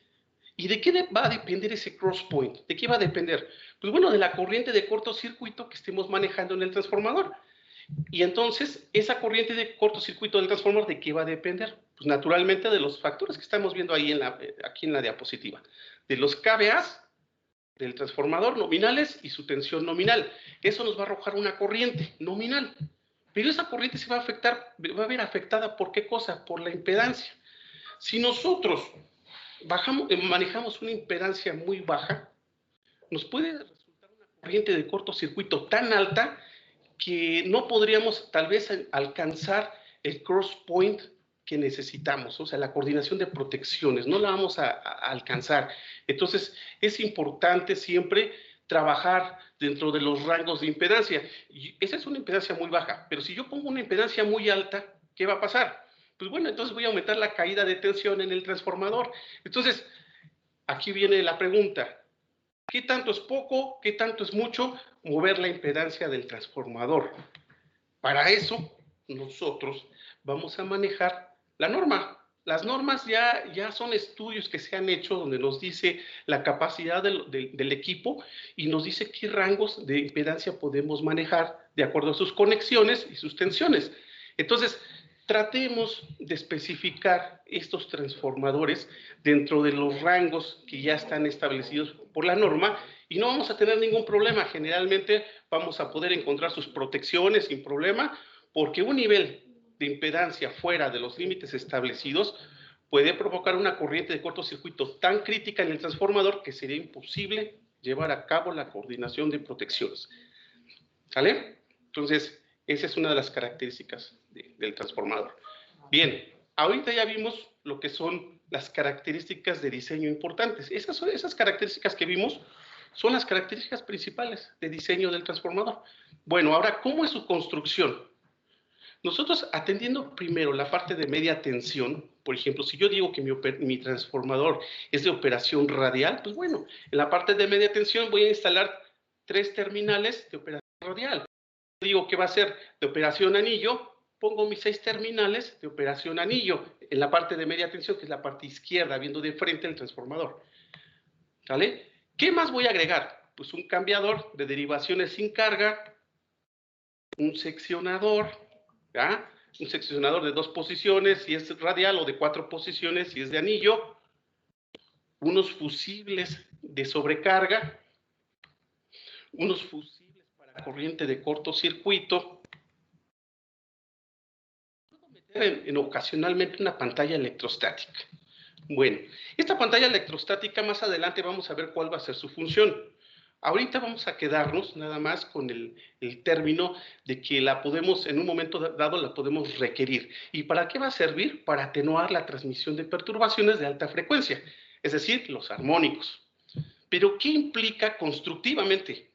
¿Y de qué va a depender ese cross point? ¿De qué va a depender? Pues bueno, de la corriente de cortocircuito que estemos manejando en el transformador. Y entonces, esa corriente de cortocircuito del transformador, ¿de qué va a depender? Pues naturalmente de los factores que estamos viendo ahí aquí en la diapositiva. De los kVAs del transformador nominales y su tensión nominal. Eso nos va a arrojar una corriente nominal. Pero esa corriente se va a ver afectada ¿por qué cosa? Por la impedancia. Si nosotros manejamos una impedancia muy baja, nos puede resultar una corriente de cortocircuito tan alta que no podríamos tal vez alcanzar el cross point que necesitamos, o sea, la coordinación de protecciones, no la vamos a alcanzar. Entonces, es importante siempre trabajar dentro de los rangos de impedancia. Y esa es una impedancia muy baja, pero si yo pongo una impedancia muy alta, ¿qué va a pasar? Pues bueno, entonces voy a aumentar la caída de tensión en el transformador. Entonces, aquí viene la pregunta. ¿Qué tanto es poco? ¿Qué tanto es mucho? Mover la impedancia del transformador. Para eso, nosotros vamos a manejar la norma. Las normas ya son estudios que se han hecho donde nos dice la capacidad del equipo y nos dice qué rangos de impedancia podemos manejar de acuerdo a sus conexiones y sus tensiones. Entonces, tratemos de especificar estos transformadores dentro de los rangos que ya están establecidos por la norma y no vamos a tener ningún problema. Generalmente vamos a poder encontrar sus protecciones sin problema, porque un nivel de impedancia fuera de los límites establecidos puede provocar una corriente de cortocircuito tan crítica en el transformador que sería imposible llevar a cabo la coordinación de protecciones. ¿Sale? Entonces, esa es una de las características del transformador. Bien, ahorita ya vimos lo que son las características de diseño importantes. Esas características que vimos son las características principales de diseño del transformador. Bueno, ahora, ¿cómo es su construcción? Nosotros atendiendo primero la parte de media tensión, por ejemplo, si yo digo que mi transformador es de operación radial, pues bueno, en la parte de media tensión voy a instalar 3 terminales de operación radial. Si digo que va a ser de operación anillo, pongo mis 6 terminales de operación anillo en la parte de media tensión, que es la parte izquierda, viendo de frente el transformador. ¿Vale? ¿Qué más voy a agregar? Pues un cambiador de derivaciones sin carga, un seccionador, ¿ya? Un seccionador de 2 posiciones si es radial o de 4 posiciones si es de anillo, unos fusibles de sobrecarga, unos fusibles para corriente de cortocircuito, ocasionalmente una pantalla electrostática. Bueno, esta pantalla electrostática más adelante vamos a ver cuál va a ser su función. Ahorita vamos a quedarnos nada más con el término de que la podemos, en un momento dado, la podemos requerir. ¿Y para qué va a servir? Para atenuar la transmisión de perturbaciones de alta frecuencia, es decir, los armónicos. Pero, ¿qué implica constructivamente?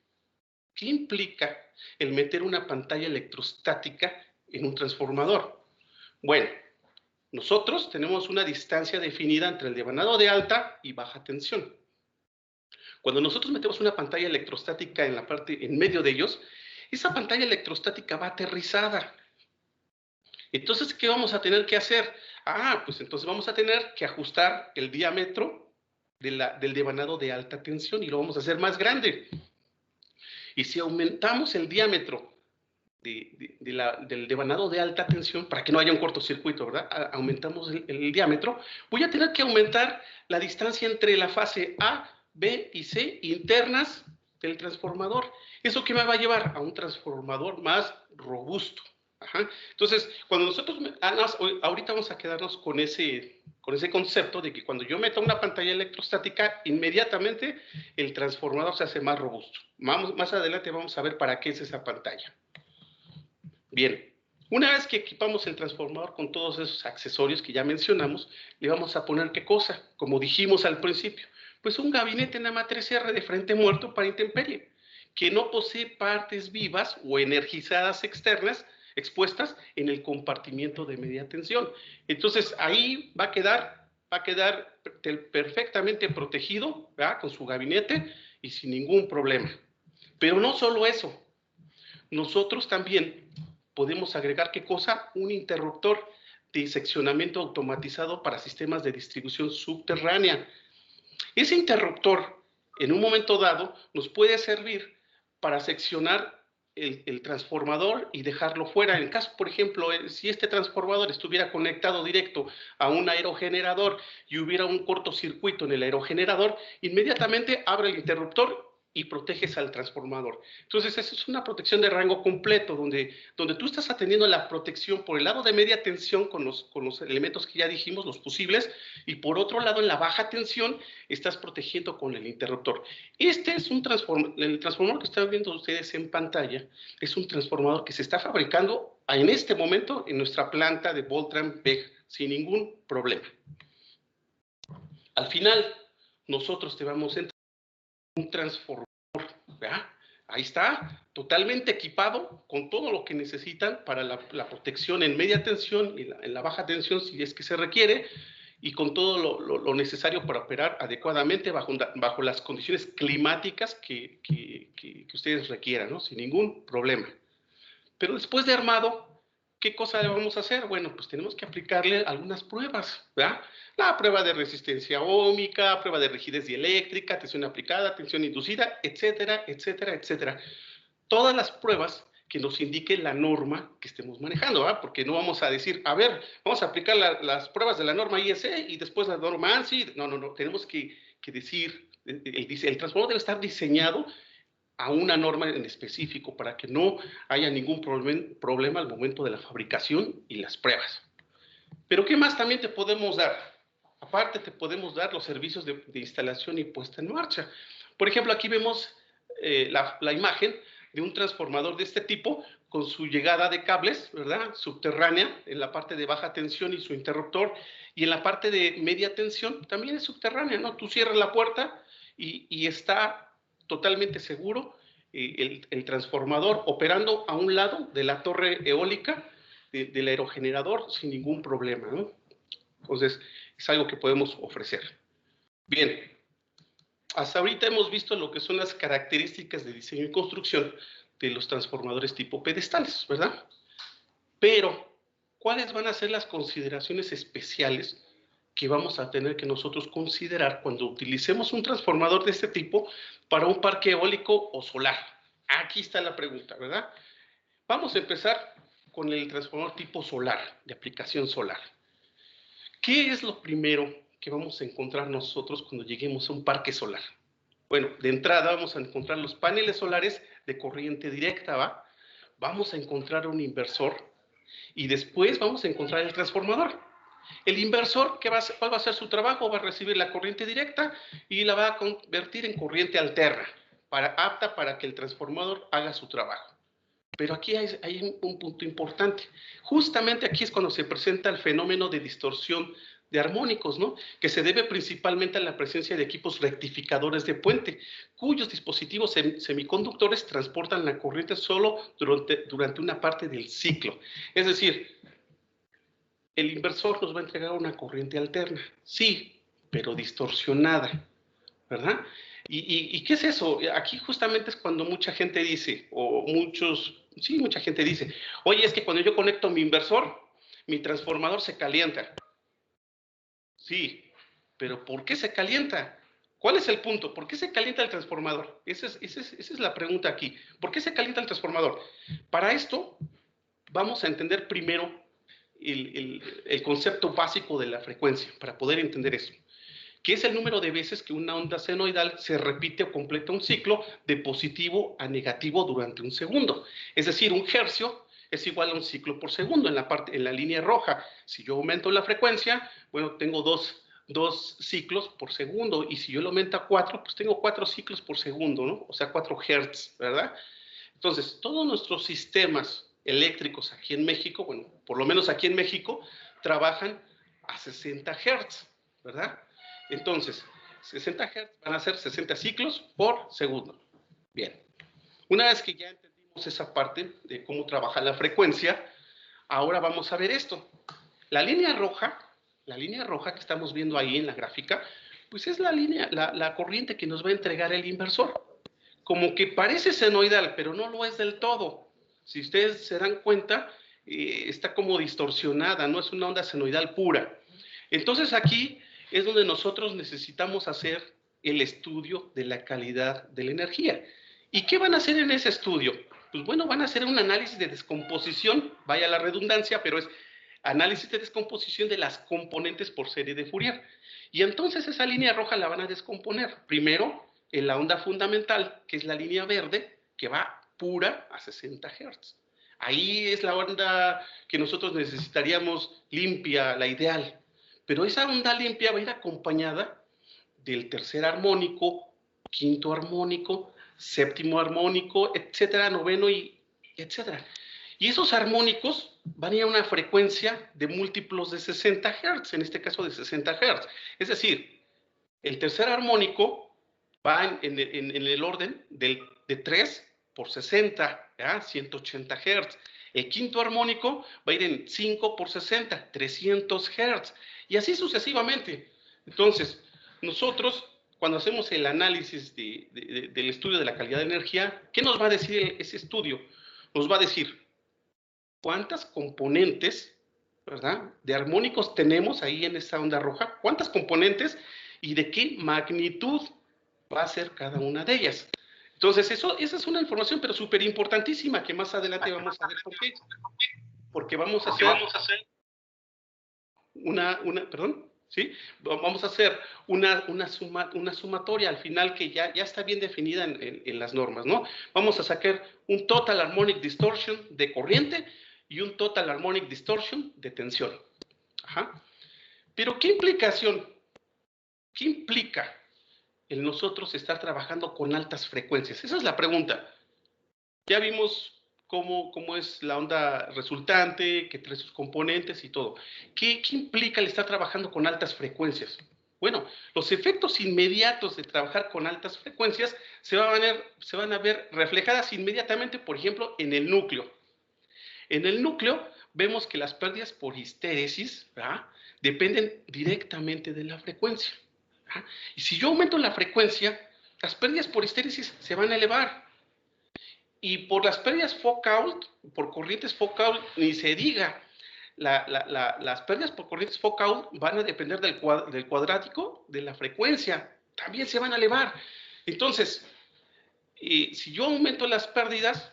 ¿Qué implica el meter una pantalla electrostática en un transformador? Bueno, nosotros tenemos una distancia definida entre el devanado de alta y baja tensión. Cuando nosotros metemos una pantalla electrostática en la parte, en medio de ellos, esa pantalla electrostática va aterrizada. Entonces, ¿qué vamos a tener que hacer? Pues entonces vamos a tener que ajustar el diámetro del devanado de alta tensión y lo vamos a hacer más grande. Y si aumentamos el diámetro del devanado de alta tensión, para que no haya un cortocircuito, ¿verdad? Aumentamos el diámetro, voy a tener que aumentar la distancia entre la fase A, B y C internas del transformador. ¿Eso qué me va a llevar? A un transformador más robusto. Ajá. Entonces, cuando nosotros, ahorita vamos a quedarnos con ese concepto de que cuando yo meta una pantalla electrostática, inmediatamente el transformador se hace más robusto. Más adelante vamos a ver para qué es esa pantalla. Bien, una vez que equipamos el transformador con todos esos accesorios que ya mencionamos, le vamos a poner ¿qué cosa? Como dijimos al principio, pues un gabinete NAMA 3R de frente muerto para intemperie, que no posee partes vivas o energizadas externas expuestas en el compartimiento de media tensión. Entonces ahí va a quedar perfectamente protegido, ¿verdad? Con su gabinete y sin ningún problema. Pero no solo eso, nosotros también podemos agregar ¿qué cosa? Un interruptor de seccionamiento automatizado para sistemas de distribución subterránea. Ese interruptor, en un momento dado, nos puede servir para seccionar el transformador y dejarlo fuera. En caso, por ejemplo, si este transformador estuviera conectado directo a un aerogenerador y hubiera un cortocircuito en el aerogenerador, inmediatamente abre el interruptor y proteges al transformador. Entonces, esa es una protección de rango completo, donde tú estás atendiendo la protección por el lado de media tensión con los elementos que ya dijimos, los fusibles, y por otro lado, en la baja tensión, estás protegiendo con el interruptor. Este es un transformador, el transformador que están viendo ustedes en pantalla, es un transformador que se está fabricando en este momento en nuestra planta de Voltran BEG, sin ningún problema. Al final, nosotros te vamos a entrar un transformador, ¿verdad? Ahí está, totalmente equipado con todo lo que necesitan para la protección en media tensión y en la baja tensión si es que se requiere, y con todo lo necesario para operar adecuadamente bajo las condiciones climáticas que ustedes requieran, ¿no? Sin ningún problema. Pero después de armado, ¿qué cosa le vamos a hacer? Bueno, pues tenemos que aplicarle algunas pruebas, ¿verdad? La prueba de resistencia óhmica, prueba de rigidez dieléctrica, tensión aplicada, tensión inducida, etcétera, etcétera, etcétera. Todas las pruebas que nos indique la norma que estemos manejando, ¿verdad? Porque no vamos a decir, a ver, vamos a aplicar las pruebas de la norma IEC y después la norma ANSI. No, tenemos que decir, el transformador debe estar diseñado a una norma en específico para que no haya ningún problema al momento de la fabricación y las pruebas. Pero ¿qué más también te podemos dar? Aparte te podemos dar los servicios de instalación y puesta en marcha. Por ejemplo, aquí vemos la imagen de un transformador de este tipo con su llegada de cables, ¿verdad? Subterránea en la parte de baja tensión y su interruptor, y en la parte de media tensión también es subterránea, ¿no? Tú cierras la puerta y está totalmente seguro el transformador operando a un lado de la torre eólica del aerogenerador sin ningún problema, ¿no? Entonces, es algo que podemos ofrecer. Bien, hasta ahorita hemos visto lo que son las características de diseño y construcción de los transformadores tipo pedestales, ¿verdad? Pero, ¿cuáles van a ser las consideraciones especiales que vamos a tener que nosotros considerar cuando utilicemos un transformador de este tipo para un parque eólico o solar? Aquí está la pregunta, ¿verdad? Vamos a empezar con el transformador tipo solar, de aplicación solar. ¿Qué es lo primero que vamos a encontrar nosotros cuando lleguemos a un parque solar? Bueno, de entrada vamos a encontrar los paneles solares de corriente directa, ¿va? Vamos a encontrar un inversor y después vamos a encontrar el transformador. El inversor, ¿cuál va a ser su trabajo? Va a recibir la corriente directa y la va a convertir en corriente alterna, apta para que el transformador haga su trabajo. Pero aquí hay un punto importante. Justamente aquí es cuando se presenta el fenómeno de distorsión de armónicos, ¿no? Que se debe principalmente a la presencia de equipos rectificadores de puente, cuyos dispositivos semiconductores transportan la corriente solo durante una parte del ciclo. Es decir, el inversor nos va a entregar una corriente alterna, sí, pero distorsionada, ¿verdad? ¿Y qué es eso? Aquí justamente es cuando mucha gente dice, mucha gente dice, oye, es que cuando yo conecto mi inversor, mi transformador se calienta. Sí, pero ¿por qué se calienta? ¿Cuál es el punto? ¿Por qué se calienta el transformador? Esa es la pregunta aquí. ¿Por qué se calienta el transformador? Para esto, vamos a entender primero el concepto básico de la frecuencia, para poder entender eso, que es el número de veces que una onda senoidal se repite o completa un ciclo de positivo a negativo durante un segundo. Es decir, un hercio es igual a un ciclo por segundo en la línea roja. Si yo aumento la frecuencia, bueno, tengo dos ciclos por segundo, y si yo lo aumento a 4, pues tengo 4 ciclos por segundo, ¿no? O sea, 4 hertz, ¿verdad? Entonces, todos nuestros sistemas eléctricos aquí en México, bueno, por lo menos aquí en México, trabajan a 60 hertz, ¿verdad? Entonces, 60 Hz van a ser 60 ciclos por segundo. Bien, una vez que ya entendimos esa parte de cómo trabaja la frecuencia, ahora vamos a ver esto. La línea roja que estamos viendo ahí en la gráfica, pues es la corriente que nos va a entregar el inversor. Como que parece senoidal, pero no lo es del todo. Si ustedes se dan cuenta, está como distorsionada, no es una onda senoidal pura. Entonces aquí es donde nosotros necesitamos hacer el estudio de la calidad de la energía. ¿Y qué van a hacer en ese estudio? Pues bueno, van a hacer un análisis de descomposición, vaya la redundancia, pero es análisis de descomposición de las componentes por serie de Fourier. Y entonces esa línea roja la van a descomponer. Primero, en la onda fundamental, que es la línea verde, que va pura a 60 Hz. Ahí es la onda que nosotros necesitaríamos limpia, la ideal. Pero esa onda limpia va a ir acompañada del tercer armónico, quinto armónico, séptimo armónico, etcétera, noveno y etcétera. Y esos armónicos van a ir a una frecuencia de múltiplos de 60 Hz, en este caso de 60 Hz. Es decir, el tercer armónico va en el orden de 3 por 60, ¿ya? 180 Hz. El quinto armónico va a ir en 5 por 60, 300 Hz. Y así sucesivamente. Entonces, nosotros, cuando hacemos el análisis del estudio de la calidad de energía, ¿qué nos va a decir ese estudio? Nos va a decir cuántas componentes, ¿verdad?, de armónicos tenemos ahí en esa onda roja, cuántas componentes y de qué magnitud va a ser cada una de ellas. Entonces, esa es una información, pero súper importantísima, que más adelante vamos a ver por qué. Porque vamos a hacer vamos a hacer una sumatoria al final que ya está bien definida en las normas, ¿no? Vamos a sacar un Total Harmonic Distortion de corriente y un Total Harmonic Distortion de tensión. Ajá. Pero, ¿qué implica el nosotros estar trabajando con altas frecuencias? Esa es la pregunta. Ya vimos cómo es la onda resultante, que trae sus componentes y todo. ¿Qué implica el estar trabajando con altas frecuencias? Bueno, los efectos inmediatos de trabajar con altas frecuencias se van a ver reflejadas inmediatamente, por ejemplo, en el núcleo. En el núcleo vemos que las pérdidas por histéresis, ¿verdad?, dependen directamente de la frecuencia, ¿verdad? Y si yo aumento la frecuencia, las pérdidas por histéresis se van a elevar. Y por las pérdidas Foucault, por corrientes Foucault, ni se diga. Las pérdidas por corrientes Foucault van a depender del cuadrático de la frecuencia. También se van a elevar. Entonces, si yo aumento las pérdidas,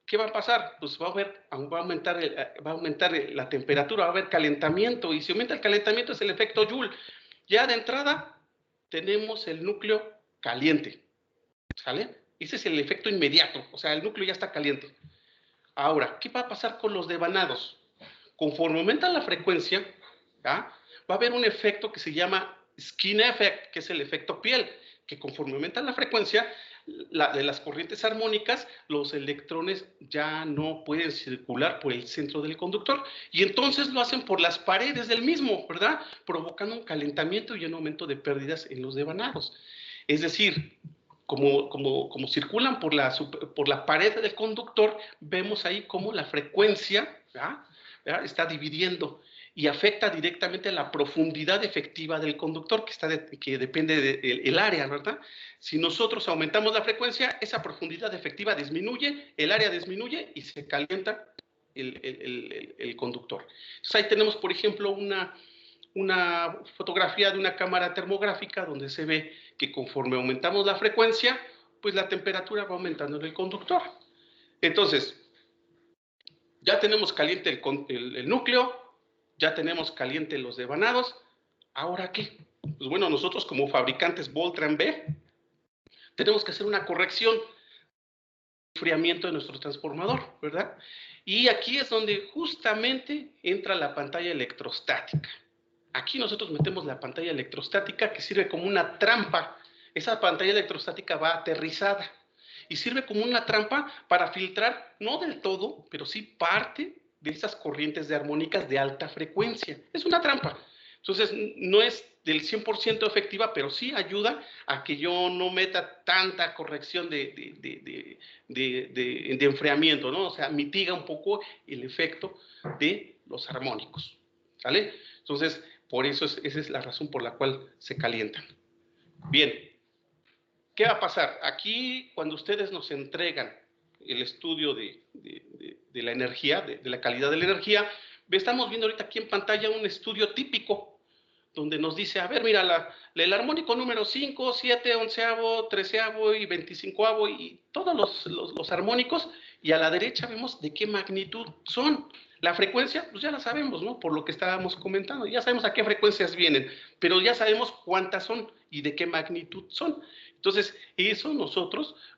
¿qué va a pasar? Pues va a aumentar la temperatura, va a haber calentamiento. Y si aumenta el calentamiento es el efecto Joule. Ya de entrada tenemos el núcleo caliente. ¿Sale? Ese es el efecto inmediato, o sea, el núcleo ya está caliente. Ahora, ¿qué va a pasar con los devanados? Conforme aumenta la frecuencia, ¿ya?, va a haber un efecto que se llama skin effect, que es el efecto piel, que conforme aumenta la frecuencia de las corrientes armónicas, los electrones ya no pueden circular por el centro del conductor, y entonces lo hacen por las paredes del mismo, ¿verdad?, provocando un calentamiento y un aumento de pérdidas en los devanados. Es decir, como circulan por la pared del conductor, vemos ahí cómo la frecuencia, ¿verdad?, está dividiendo y afecta directamente a la profundidad efectiva del conductor, que depende del área, ¿verdad? Si nosotros aumentamos la frecuencia, esa profundidad efectiva disminuye, el área disminuye y se calienta el conductor. Entonces ahí tenemos, por ejemplo, una fotografía de una cámara termográfica donde se ve que conforme aumentamos la frecuencia, pues la temperatura va aumentando en el conductor. Entonces, ya tenemos caliente el núcleo, ya tenemos caliente los devanados. ¿Ahora qué? Pues bueno, nosotros como fabricantes Voltran B tenemos que hacer una corrección de enfriamiento de nuestro transformador, ¿verdad? Y aquí es donde justamente entra la pantalla electrostática. Aquí nosotros metemos la pantalla electrostática, que sirve como una trampa. Esa pantalla electrostática va aterrizada y sirve como una trampa para filtrar, no del todo, pero sí parte de esas corrientes de armónicas de alta frecuencia. Es una trampa. Entonces, no es del 100% efectiva, pero sí ayuda a que yo no meta tanta corrección de enfriamiento, ¿no? O sea, mitiga un poco el efecto de los armónicos, ¿sale? Entonces, por eso esa es la razón por la cual se calientan. Bien, ¿qué va a pasar? Aquí, cuando ustedes nos entregan el estudio de la energía, de la calidad de la energía, estamos viendo ahorita aquí en pantalla un estudio típico, donde nos dice, a ver, mira, el armónico número 5, 7, 11avo, 13avo y 25avo y todos los armónicos, y a la derecha vemos de qué magnitud son. La frecuencia, pues ya la sabemos, ¿no? Por lo que estábamos comentando, ya sabemos a qué frecuencias vienen, pero ya sabemos cuántas son y de qué magnitud son. Entonces,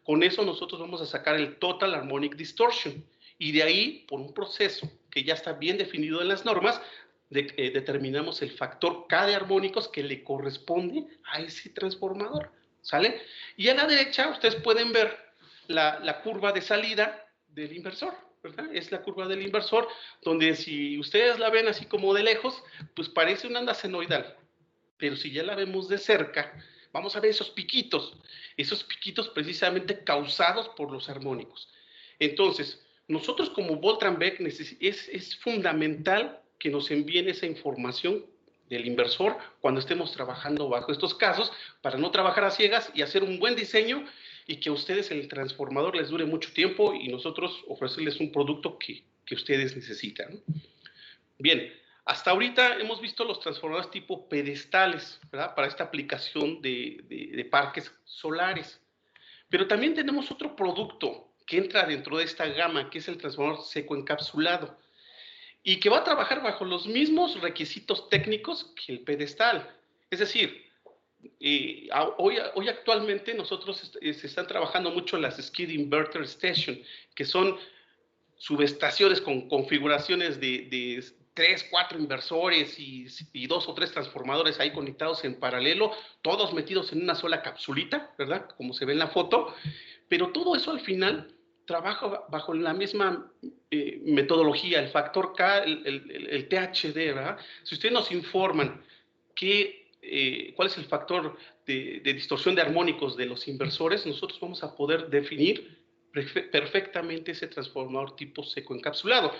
con eso nosotros vamos a sacar el Total Harmonic Distortion, y de ahí, por un proceso que ya está bien definido en las normas, determinamos el factor K de armónicos que le corresponde a ese transformador, ¿sale? Y a la derecha ustedes pueden ver la curva de salida del inversor, ¿verdad? Es la curva del inversor, donde si ustedes la ven así como de lejos, pues parece una onda senoidal, pero si ya la vemos de cerca, vamos a ver esos piquitos precisamente causados por los armónicos. Entonces, nosotros como Voltran Beck es fundamental que nos envíen esa información del inversor cuando estemos trabajando bajo estos casos, para no trabajar a ciegas y hacer un buen diseño y que a ustedes el transformador les dure mucho tiempo y nosotros ofrecerles un producto que ustedes necesitan. Bien, hasta ahorita hemos visto los transformadores tipo pedestales, ¿verdad? Para esta aplicación de parques solares. Pero también tenemos otro producto que entra dentro de esta gama, que es el transformador seco encapsulado, y que va a trabajar bajo los mismos requisitos técnicos que el pedestal. Es decir, hoy actualmente nosotros se están trabajando mucho las Skid Inverter Station, que son subestaciones con configuraciones de 3, 4 inversores y 2 o 3 transformadores ahí conectados en paralelo, todos metidos en una sola capsulita, ¿verdad? Como se ve en la foto, pero todo eso al final trabaja bajo la misma metodología, el factor K, el THD, ¿verdad? Si ustedes nos informan cuál es el factor de distorsión de armónicos de los inversores, nosotros vamos a poder definir perfectamente ese transformador tipo seco encapsulado.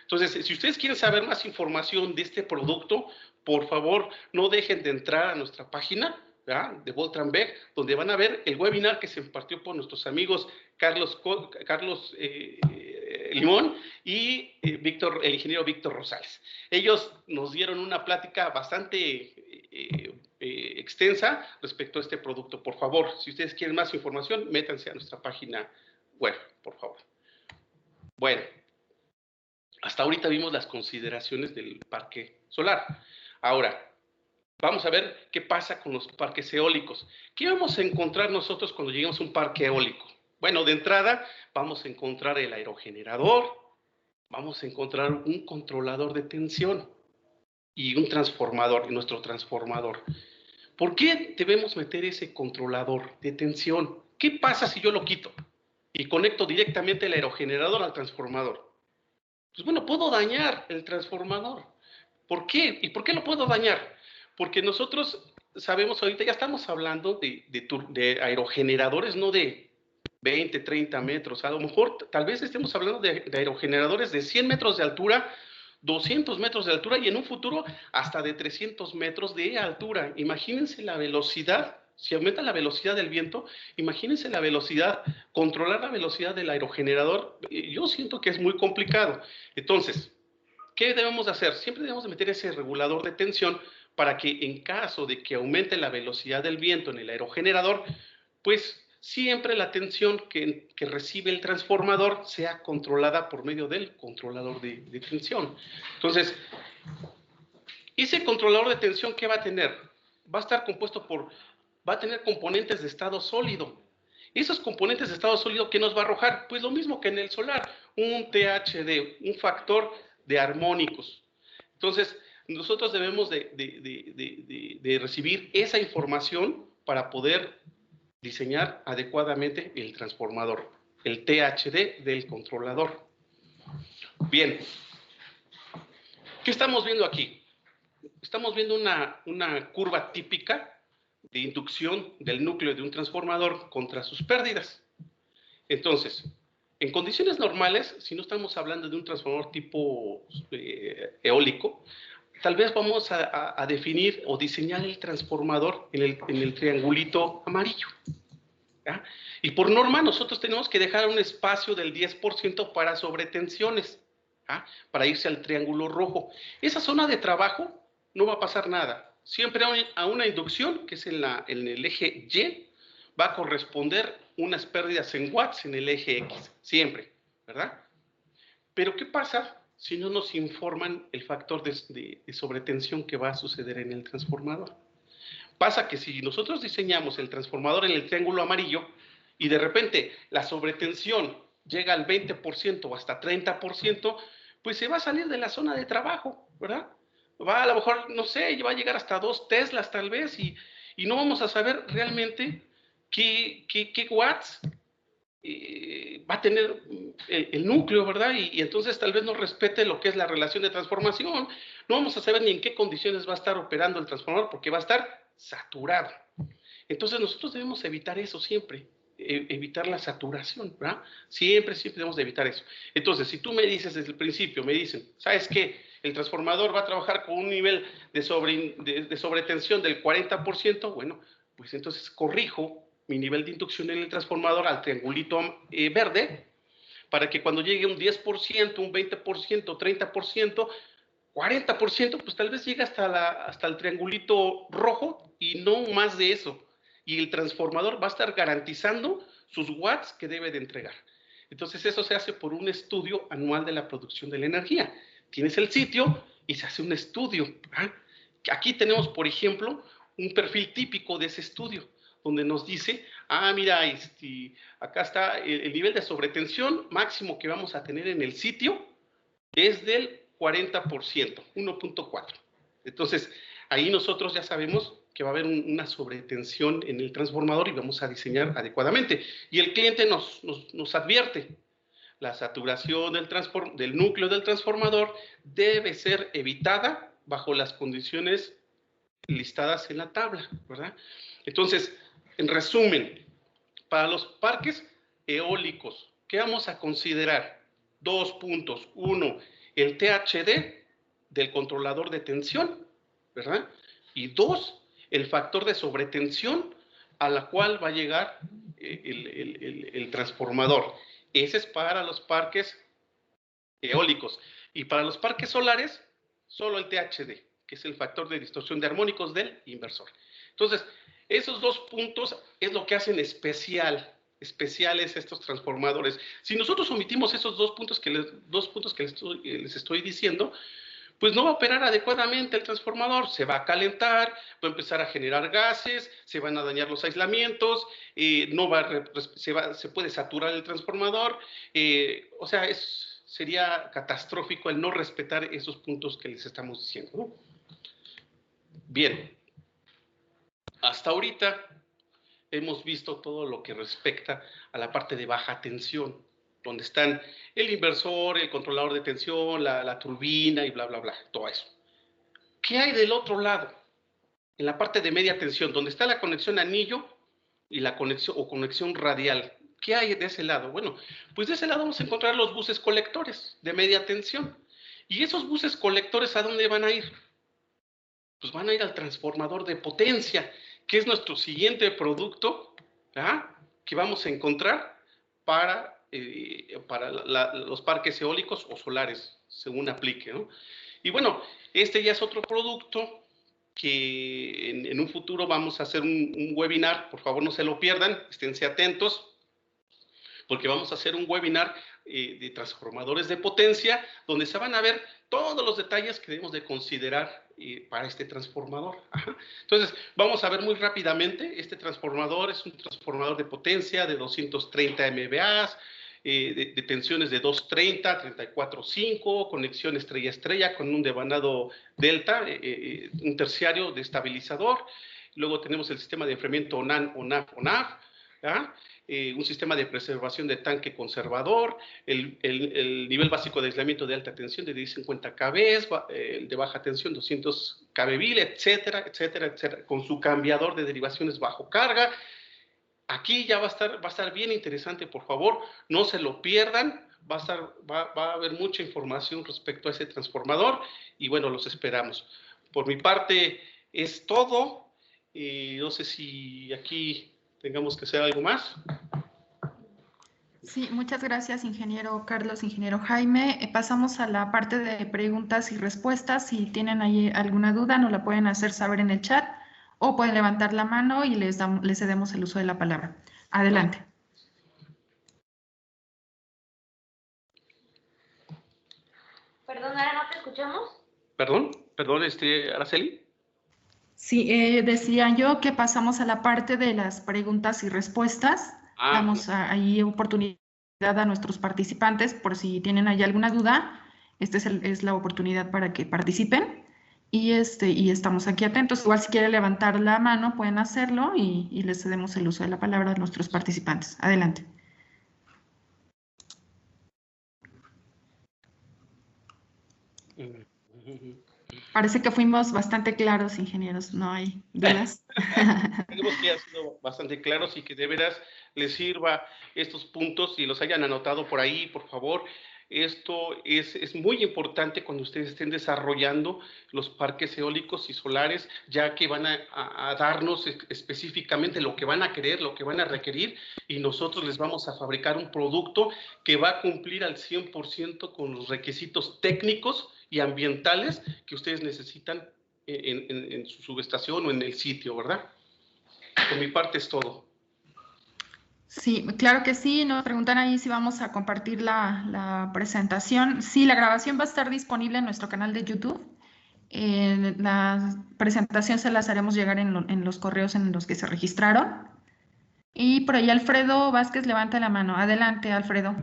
Entonces, si ustedes quieren saber más información de este producto, por favor, no dejen de entrar a nuestra página, ¿verdad?, de Voltran Beck, donde van a ver el webinar que se impartió por nuestros amigos Carlos Limón y el ingeniero Víctor Rosales. Ellos nos dieron una plática bastante extensa respecto a este producto. Por favor, si ustedes quieren más información, métanse a nuestra página web, por favor. Bueno, hasta ahorita vimos las consideraciones del parque solar. Ahora, vamos a ver qué pasa con los parques eólicos. ¿Qué vamos a encontrar nosotros cuando lleguemos a un parque eólico? Bueno, de entrada vamos a encontrar el aerogenerador, vamos a encontrar un controlador de tensión y un transformador, nuestro transformador. ¿Por qué debemos meter ese controlador de tensión? ¿Qué pasa si yo lo quito y conecto directamente el aerogenerador al transformador? Pues bueno, puedo dañar el transformador. ¿Por qué? ¿Y por qué lo puedo dañar? Porque nosotros sabemos ahorita, ya estamos hablando de aerogeneradores, no de 20, 30 metros. A lo mejor, tal vez estemos hablando de aerogeneradores de 100 metros de altura, 200 metros de altura y en un futuro hasta de 300 metros de altura. Imagínense la velocidad. Si aumenta la velocidad del viento, imagínense la velocidad, controlar la velocidad del aerogenerador, yo siento que es muy complicado. Entonces, ¿qué debemos hacer? Siempre debemos de meter ese regulador de tensión para que en caso de que aumente la velocidad del viento en el aerogenerador, pues siempre la tensión que recibe el transformador sea controlada por medio del controlador de tensión. Entonces, ese controlador de tensión, ¿qué va a tener? Va a estar compuesto va a tener componentes de estado sólido. Esos componentes de estado sólido, ¿qué nos va a arrojar? Pues lo mismo que en el solar, un THD, un factor de armónicos. Entonces, nosotros debemos de recibir esa información para poder diseñar adecuadamente el transformador, el THD del controlador. Bien, ¿qué estamos viendo aquí? Estamos viendo una curva típica de inducción del núcleo de un transformador contra sus pérdidas. Entonces, en condiciones normales, si no estamos hablando de un transformador tipo eólico, tal vez vamos a definir o diseñar el transformador en el triangulito amarillo. ¿ya? Y por norma nosotros tenemos que dejar un espacio del 10% para sobretensiones, ¿ya? Para irse al triángulo rojo. Esa zona de trabajo no va a pasar nada. Siempre a una inducción, que es en el eje Y, va a corresponder unas pérdidas en watts en el eje X, siempre, ¿verdad? Pero ¿qué pasa si no nos informan el factor de sobretensión que va a suceder en el transformador? Pasa que si nosotros diseñamos el transformador en el triángulo amarillo y de repente la sobretensión llega al 20% o hasta 30%, pues se va a salir de la zona de trabajo, ¿verdad? Va a lo mejor, no sé, va a llegar hasta 2 teslas tal vez y no vamos a saber realmente qué watts va a tener el núcleo, ¿verdad? Y entonces tal vez no respete lo que es la relación de transformación. No vamos a saber ni en qué condiciones va a estar operando el transformador porque va a estar saturado. Entonces nosotros debemos evitar eso siempre, evitar la saturación, ¿verdad? Siempre debemos de evitar eso. Entonces, si tú me dices desde el principio, me dicen, ¿sabes qué? El transformador va a trabajar con un nivel de sobretensión del 40%, bueno, pues entonces corrijo mi nivel de inducción en el transformador al triangulito verde, para que cuando llegue un 10%, un 20%, 30%, 40%, pues tal vez llegue hasta el triangulito rojo y no más de eso. Y el transformador va a estar garantizando sus watts que debe de entregar. Entonces eso se hace por un estudio anual de la producción de la energía. Tienes el sitio y se hace un estudio. ¿Ah? Aquí tenemos, por ejemplo, un perfil típico de ese estudio, donde nos dice, mira, acá está el nivel de sobretensión máximo que vamos a tener en el sitio, es del 40%, 1.4. Entonces, ahí nosotros ya sabemos que va a haber una sobretensión en el transformador y vamos a diseñar adecuadamente. Y el cliente nos advierte, la saturación del núcleo del transformador debe ser evitada bajo las condiciones listadas en la tabla, ¿verdad? Entonces, en resumen, para los parques eólicos, ¿qué vamos a considerar? 2 puntos. 1, el THD del controlador de tensión, ¿verdad? Y 2, el factor de sobretensión a la cual va a llegar el transformador. Ese es para los parques eólicos. Y para los parques solares, solo el THD, que es el factor de distorsión de armónicos del inversor. Entonces, esos 2 puntos es lo que hacen especiales estos transformadores. Si nosotros omitimos esos 2 puntos que les estoy diciendo, pues no va a operar adecuadamente el transformador, se va a calentar, va a empezar a generar gases, se van a dañar los aislamientos, se puede saturar el transformador, o sea, sería catastrófico el no respetar esos puntos que les estamos diciendo, ¿no? Bien, hasta ahorita hemos visto todo lo que respecta a la parte de baja tensión, donde están el inversor, el controlador de tensión, la turbina y bla, bla, bla, todo eso. ¿Qué hay del otro lado? En la parte de media tensión, donde está la conexión anillo y la conexión radial. ¿Qué hay de ese lado? Bueno, pues de ese lado vamos a encontrar los buses colectores de media tensión. ¿Y esos buses colectores a dónde van a ir? Pues van a ir al transformador de potencia, que es nuestro siguiente producto, ¿ah? Que vamos a encontrar para los parques eólicos o solares, según aplique, ¿no? Y bueno, este ya es otro producto que en un futuro vamos a hacer un webinar, por favor no se lo pierdan, esténse atentos, porque vamos a hacer un webinar de transformadores de potencia, donde se van a ver todos los detalles que debemos de considerar para este transformador. Ajá. Entonces, vamos a ver muy rápidamente, este transformador es un transformador de potencia de 230 MVA, de tensiones de 230, 34.5, conexión estrella-estrella con un devanado delta, un terciario de estabilizador. Luego tenemos el sistema de enfriamiento ONAF, ¿ah? Un sistema de preservación de tanque conservador, el nivel básico de aislamiento de alta tensión de 1050 kV, el de baja tensión 200 kV, etcétera, etcétera, etcétera, con su cambiador de derivaciones bajo carga. Aquí ya va a estar bien interesante, por favor, no se lo pierdan, va a haber mucha información respecto a ese transformador y bueno, los esperamos. Por mi parte es todo, no sé si aquí tengamos que hacer algo más. Sí, muchas gracias, ingeniero Carlos, ingeniero Jaime. Pasamos a la parte de preguntas y respuestas. Si tienen ahí alguna duda, nos la pueden hacer saber en el chat o pueden levantar la mano y les cedemos el uso de la palabra. Adelante. Perdón, Ara, ¿no te escuchamos? Perdón, Araceli. Sí, decía yo que pasamos a la parte de las preguntas y respuestas. Damos ahí oportunidad a nuestros participantes por si tienen ahí alguna duda. Esta es la oportunidad para que participen y estamos aquí atentos. Igual si quieren levantar la mano pueden hacerlo y les cedemos el uso de la palabra a nuestros participantes. Adelante. Parece que fuimos bastante claros, ingenieros, no hay dudas. Esperemos que haya sido bastante claros y que de veras les sirva estos puntos y los hayan anotado por ahí, por favor. Esto es muy importante cuando ustedes estén desarrollando los parques eólicos y solares, ya que van a darnos específicamente lo que van a querer, lo que van a requerir, y nosotros les vamos a fabricar un producto que va a cumplir al 100% con los requisitos técnicos y ambientales que ustedes necesitan en su subestación o en el sitio, ¿verdad? Por mi parte es todo. Sí, claro que sí. Nos preguntan ahí si vamos a compartir la presentación. Sí, la grabación va a estar disponible en nuestro canal de YouTube. La presentación se las haremos llegar en los correos en los que se registraron. Y por ahí Alfredo Vázquez levanta la mano. Adelante, Alfredo.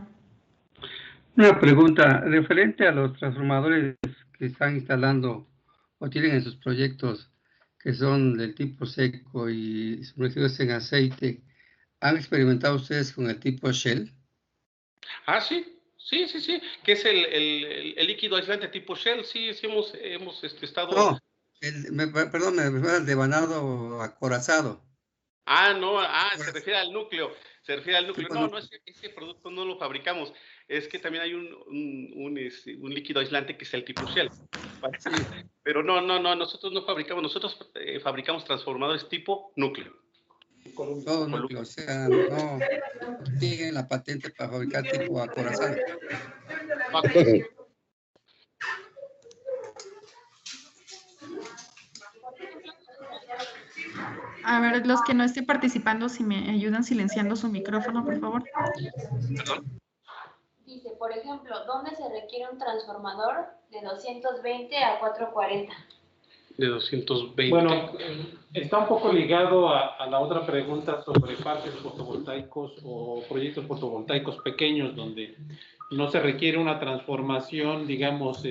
Una pregunta referente a los transformadores que están instalando o tienen en sus proyectos que son del tipo seco y sumergidos en aceite. ¿Han experimentado ustedes con el tipo Shell? Ah, sí, que es el líquido aislante tipo Shell, sí hemos estado... No, perdón, me refiero al devanado acorazado. No, se refiere al núcleo, No, ese producto no lo fabricamos, es que también hay un líquido aislante que es el tipo Shell. Sí. Pero no, nosotros no fabricamos, nosotros fabricamos transformadores tipo núcleo. Todo núcleo, o sea, no tienen la patente para fabricar tipo acorazado. A ver, los que no estén participando, si me ayudan silenciando su micrófono, por favor. Dice, por ejemplo, ¿dónde se requiere un transformador de 220 a 440? De 220. Bueno, está un poco ligado a la otra pregunta sobre parques fotovoltaicos o proyectos fotovoltaicos pequeños donde no se requiere una transformación, digamos,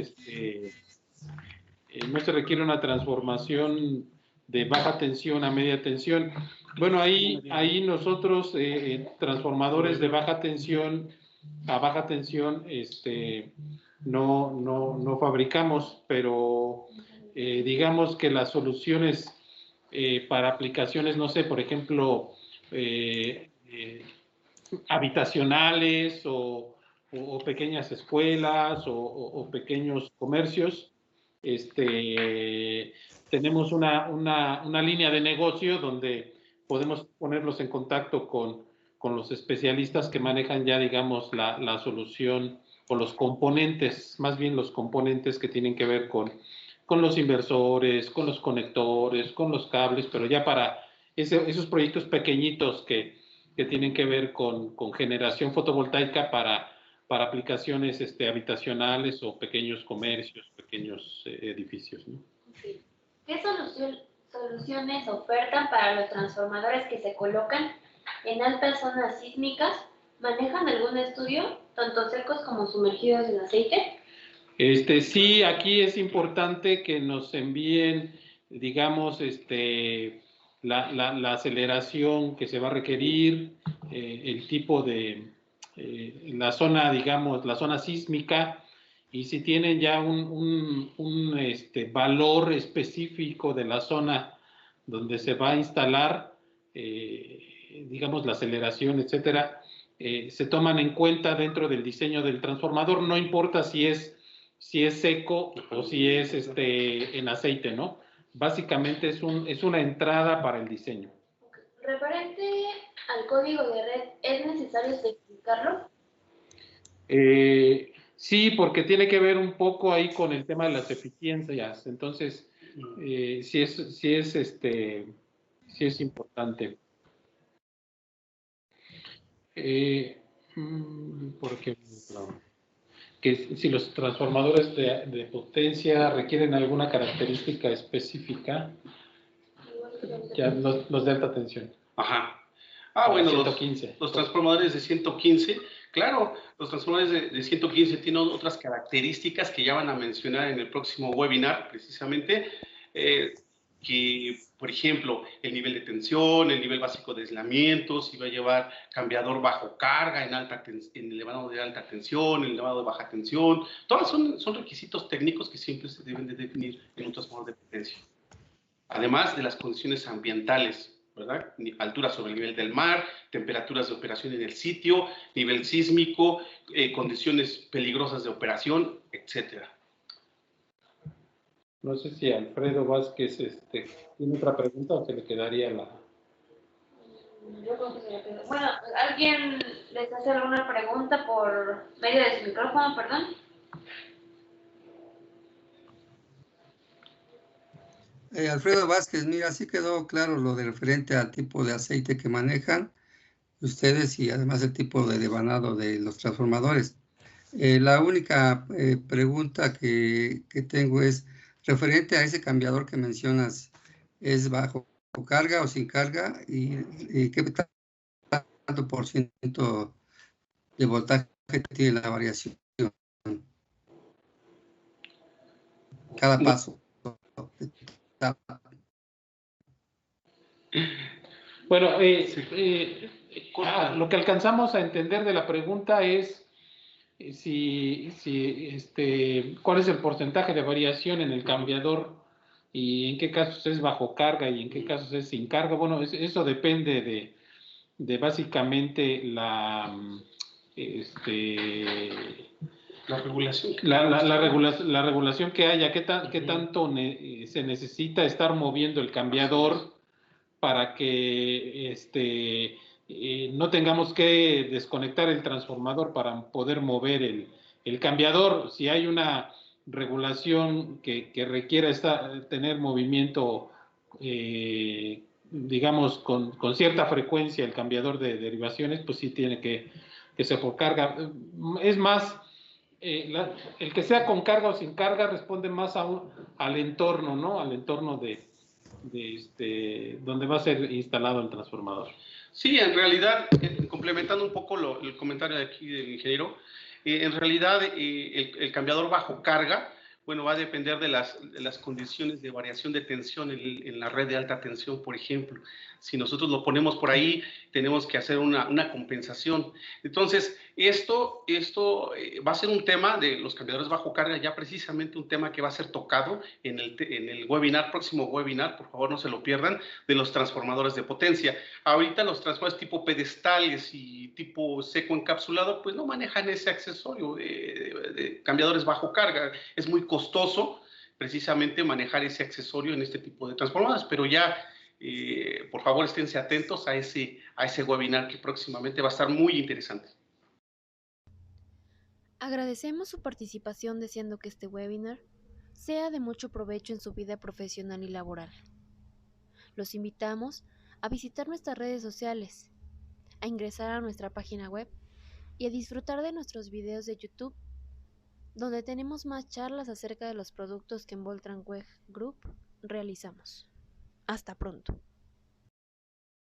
no se requiere una transformación de baja tensión a media tensión. Bueno, ahí nosotros transformadores de baja tensión a baja tensión no fabricamos, pero digamos que las soluciones para aplicaciones, no sé, por ejemplo, habitacionales o pequeñas escuelas o pequeños comercios, tenemos una línea de negocio donde podemos ponerlos en contacto con los especialistas que manejan ya, digamos, la solución o los componentes, más bien los componentes que tienen que ver con los inversores, con los conectores, con los cables, pero ya para esos proyectos pequeñitos que tienen que ver con generación fotovoltaica para aplicaciones habitacionales o pequeños comercios, pequeños edificios, ¿no? ¿Qué soluciones ofertan para los transformadores que se colocan en altas zonas sísmicas? ¿Manejan algún estudio, tanto secos como sumergidos en aceite? Sí, aquí es importante que nos envíen, digamos, la aceleración que se va a requerir, el tipo de, la zona, digamos, la zona sísmica, y si tienen ya un valor específico de la zona donde se va a instalar, digamos, la aceleración, etcétera, se toman en cuenta dentro del diseño del transformador, no importa si es seco o si es en aceite, ¿no? Básicamente es una entrada para el diseño. Referente al código de red, ¿es necesario especificarlo? Sí, porque tiene que ver un poco ahí con el tema de las eficiencias. Entonces, sí es importante. Por ejemplo, que si los transformadores de potencia requieren alguna característica específica, ya los de alta tensión. Ajá. Bueno, 115. Los transformadores de 115, claro, los transformadores de 115 tienen otras características que ya van a mencionar en el próximo webinar, precisamente, que, por ejemplo, el nivel de tensión, el nivel básico de aislamiento, si va a llevar cambiador bajo carga en elevado de alta tensión, en elevado de baja tensión, todos son requisitos técnicos que siempre se deben de definir en un transformador de potencia. Además de las condiciones ambientales, ¿verdad? Altura sobre el nivel del mar, temperaturas de operación en el sitio, nivel sísmico, condiciones peligrosas de operación, etcétera. No sé si Alfredo Vázquez tiene otra pregunta o se le quedaría la... Yo creo que se le quedó. Bueno, ¿alguien les hace alguna pregunta por medio de su micrófono, perdón? Alfredo Vázquez, mira, sí quedó claro lo de referente al tipo de aceite que manejan ustedes y además el tipo de devanado de los transformadores. La única pregunta que tengo es referente a ese cambiador que mencionas, ¿es bajo carga o sin carga? ¿Y qué tanto por ciento de voltaje tiene la variación? Cada paso. Bueno, lo que alcanzamos a entender de la pregunta es cuál es el porcentaje de variación en el cambiador y en qué casos es bajo carga y en qué casos es sin carga. Bueno, eso depende de básicamente la regulación. La regulación que haya, qué tanto se necesita estar moviendo el cambiador para que no tengamos que desconectar el transformador para poder mover el cambiador. Si hay una regulación que requiera tener movimiento, digamos, con cierta frecuencia el cambiador de derivaciones, pues sí tiene que ser por carga. Es más, el que sea con carga o sin carga responde más al entorno, ¿no? Al entorno donde va a ser instalado el transformador. Sí, en realidad, complementando un poco el comentario de aquí del ingeniero, en realidad el cambiador bajo carga, bueno, va a depender de las condiciones de variación de tensión en la red de alta tensión, por ejemplo. Si nosotros lo ponemos por ahí, tenemos que hacer una compensación. Entonces, esto va a ser un tema de los cambiadores bajo carga, ya precisamente un tema que va a ser tocado en el webinar, próximo webinar, por favor no se lo pierdan, de los transformadores de potencia. Ahorita los transformadores tipo pedestales y tipo seco encapsulado, pues no manejan ese accesorio de cambiadores bajo carga. Es muy costoso precisamente manejar ese accesorio en este tipo de transformadores, pero ya, por favor, esténse atentos a ese webinar que próximamente va a estar muy interesante. Agradecemos su participación deseando que este webinar sea de mucho provecho en su vida profesional y laboral. Los invitamos a visitar nuestras redes sociales, a ingresar a nuestra página web y a disfrutar de nuestros videos de YouTube, donde tenemos más charlas acerca de los productos que en Voltran Weg Group realizamos. Hasta pronto.